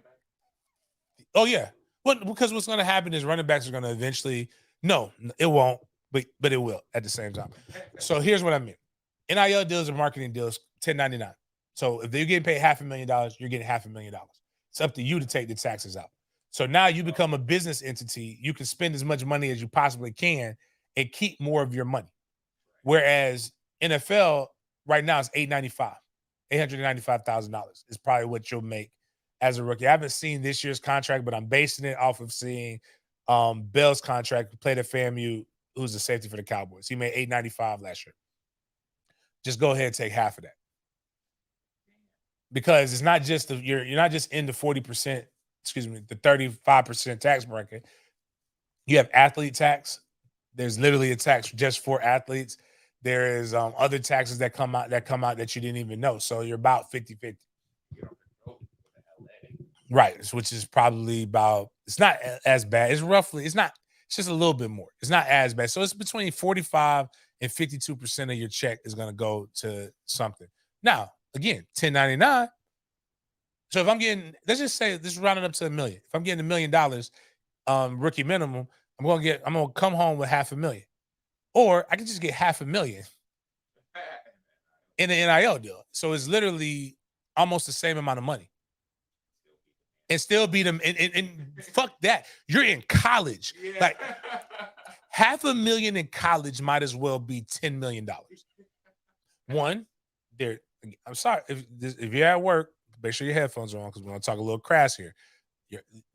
Oh, yeah. Because what's going to happen is running backs are going to eventually. No, it won't, but it will at the same time. So here's what I mean. NIL deals are marketing deals, $10.99. So if they're getting paid $500,000, you're getting $500,000. It's up to you to take the taxes out. So now you become a business entity. You can spend as much money as you possibly can and keep more of your money. Whereas NFL right now is $895,000 is probably what you'll make as a rookie. I haven't seen this year's contract, but I'm basing it off of seeing Bell's contract, who played at FAMU, who's the safety for the Cowboys. He made $895,000 last year. Just go ahead and take half of that. Because it's not just you're not just in the 40%, the 35% tax bracket. You have athlete tax. There's literally a tax just for athletes. There is other taxes that come out that you didn't even know. So you're about 50-50. Right, which is probably about, it's not as bad. It's just a little bit more. It's not as bad. So it's between 45 and 52% of your check is going to go to something. Now, again, $10.99. So if I'm getting, let's just say this is rounded up to $1 million. If I'm getting $1 million rookie minimum, I'm gonna come home with $500,000. Or I can just get $500,000 in an NIL deal. So it's literally almost the same amount of money. and still beat them. And fuck that. You're in college. Like $500,000 in college might as well be $10 million. One, I'm sorry if you're at work, make sure your headphones are on because we're gonna talk a little crass here.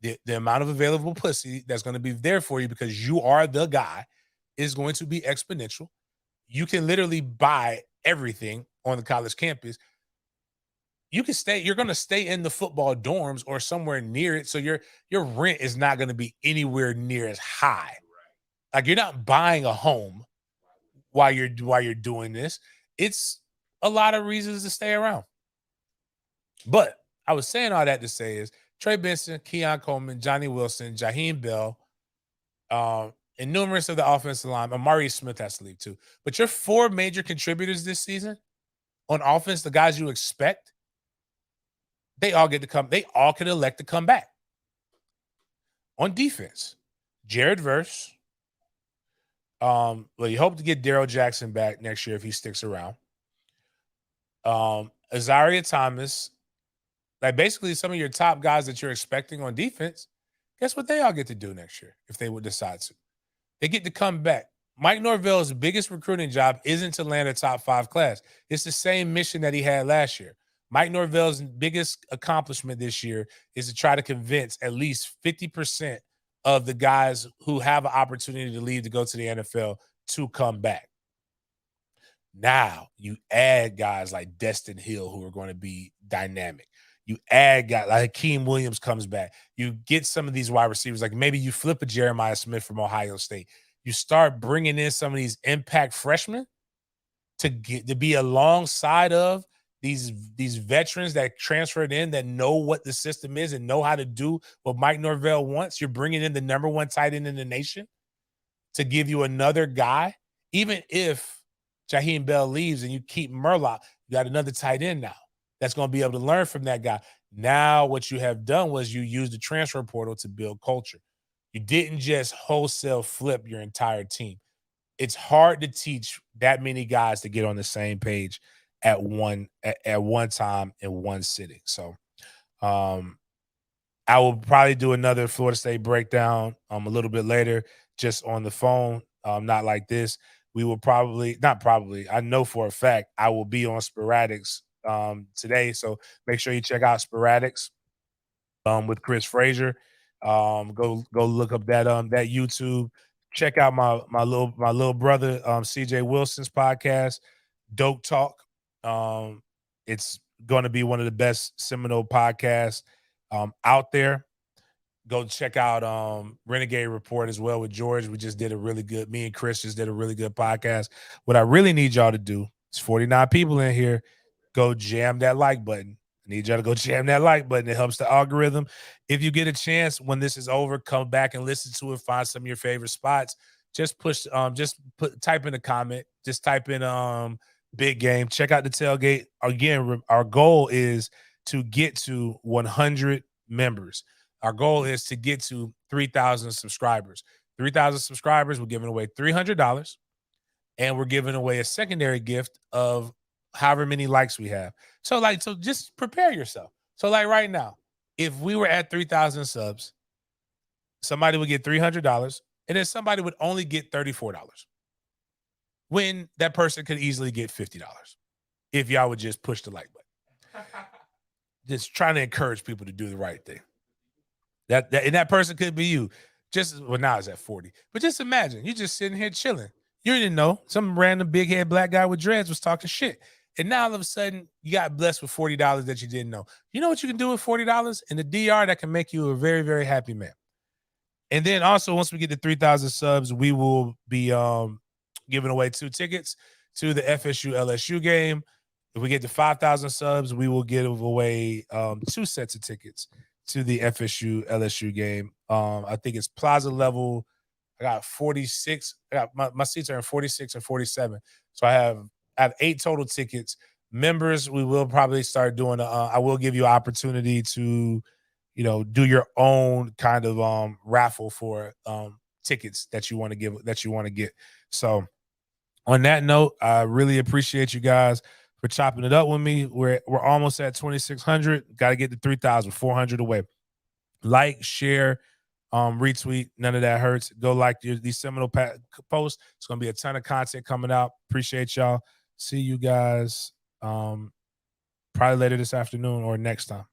The amount of available pussy that's going to be there for you because you are the guy is going to be exponential. You can literally buy everything on the college campus. You're going to stay in the football dorms or somewhere near it. So your rent is not going to be anywhere near as high. Like you're not buying a home while you're doing this. It's a lot of reasons to stay around. But I was saying all that to say is Trey Benson, Keon Coleman, Johnny Wilson, Jaheim Bell, and numerous of the offensive line. Amari Smith has to leave too. But your 4 major contributors this season on offense, the guys you expect, they all get to come. They all can elect to come back. On defense, Jared Verse. Well, you hope to get Daryl Jackson back next year if he sticks around. Azaria Thomas. Like basically some of your top guys that you're expecting on defense, guess what they all get to do next year if they would decide to? They get to come back. Mike Norvell's biggest recruiting job isn't to land a top 5 class. It's the same mission that he had last year. Mike Norvell's biggest accomplishment this year is to try to convince at least 50% of the guys who have an opportunity to leave to go to the NFL to come back. Now you add guys like Destin Hill who are going to be dynamic. You add guys like Hakeem Williams comes back. You get some of these wide receivers, like maybe you flip a Jeremiah Smith from Ohio State. You start bringing in some of these impact freshmen to be alongside of these veterans that transferred in that know what the system is and know how to do what Mike Norvell wants. You're bringing in the number 1 tight end in the nation to give you another guy. Even if Jaheim Bell leaves and you keep Murlock, you got another tight end now that's going to be able to learn from that guy. Now what you have done was you used the transfer portal to build culture. You didn't just wholesale flip your entire team. It's hard to teach that many guys to get on the same page at one time in one sitting. So I will probably do another Florida State breakdown a little bit later, just on the phone, not like this. We will I know for a fact I will be on Sporadics today. So make sure you check out Sporadics with Chris Frazier. Go look up that YouTube. Check out my little brother CJ Wilson's podcast, Dope Talk. It's going to be one of the best Seminole podcasts out there. Go check out Renegade Report as well with George. Me and Chris just did a really good podcast. What I really need y'all to do, it's 49 people in here, go jam that like button. I need y'all to go jam that like button. It helps the algorithm. If you get a chance when this is over, come back and listen to it, find some of your favorite spots. Just type in a comment, just type in big game. Check out the tailgate. Again, our goal is to get to 100 members. Our goal is to get to 3,000 subscribers. 3,000 subscribers, we're giving away $300, and we're giving away a secondary gift of however many likes we have. So just prepare yourself. So like right now, if we were at 3,000 subs, somebody would get $300, and then somebody would only get $34. When that person could easily get $50 if y'all would just push the like button. Just trying to encourage people to do the right thing. That person could be you. Now it's at 40. But just imagine, you're just sitting here chilling. You didn't know. Some random big head black guy with dreads was talking shit. And now all of a sudden, you got blessed with $40 that you didn't know. You know what you can do with $40? In the DR, that can make you a very, very happy man. And then also, once we get to 3,000 subs, we will be giving away 2 tickets to the FSU LSU game. If we get to 5,000 subs, we will give away 2 sets of tickets to the FSU LSU game. I think it's plaza level. I got 46. My seats are in 46 and 47. So I have 8 total tickets. Members, we will probably start doing I will give you an opportunity to, do your own kind of raffle for tickets that you want to get. So on that note, I really appreciate you guys for chopping it up with me. We're almost at 2,600. Got to get to 3,400 away. Like, share, retweet. None of that hurts. Go like these Seminole posts. It's going to be a ton of content coming out. Appreciate y'all. See you guys probably later this afternoon or next time.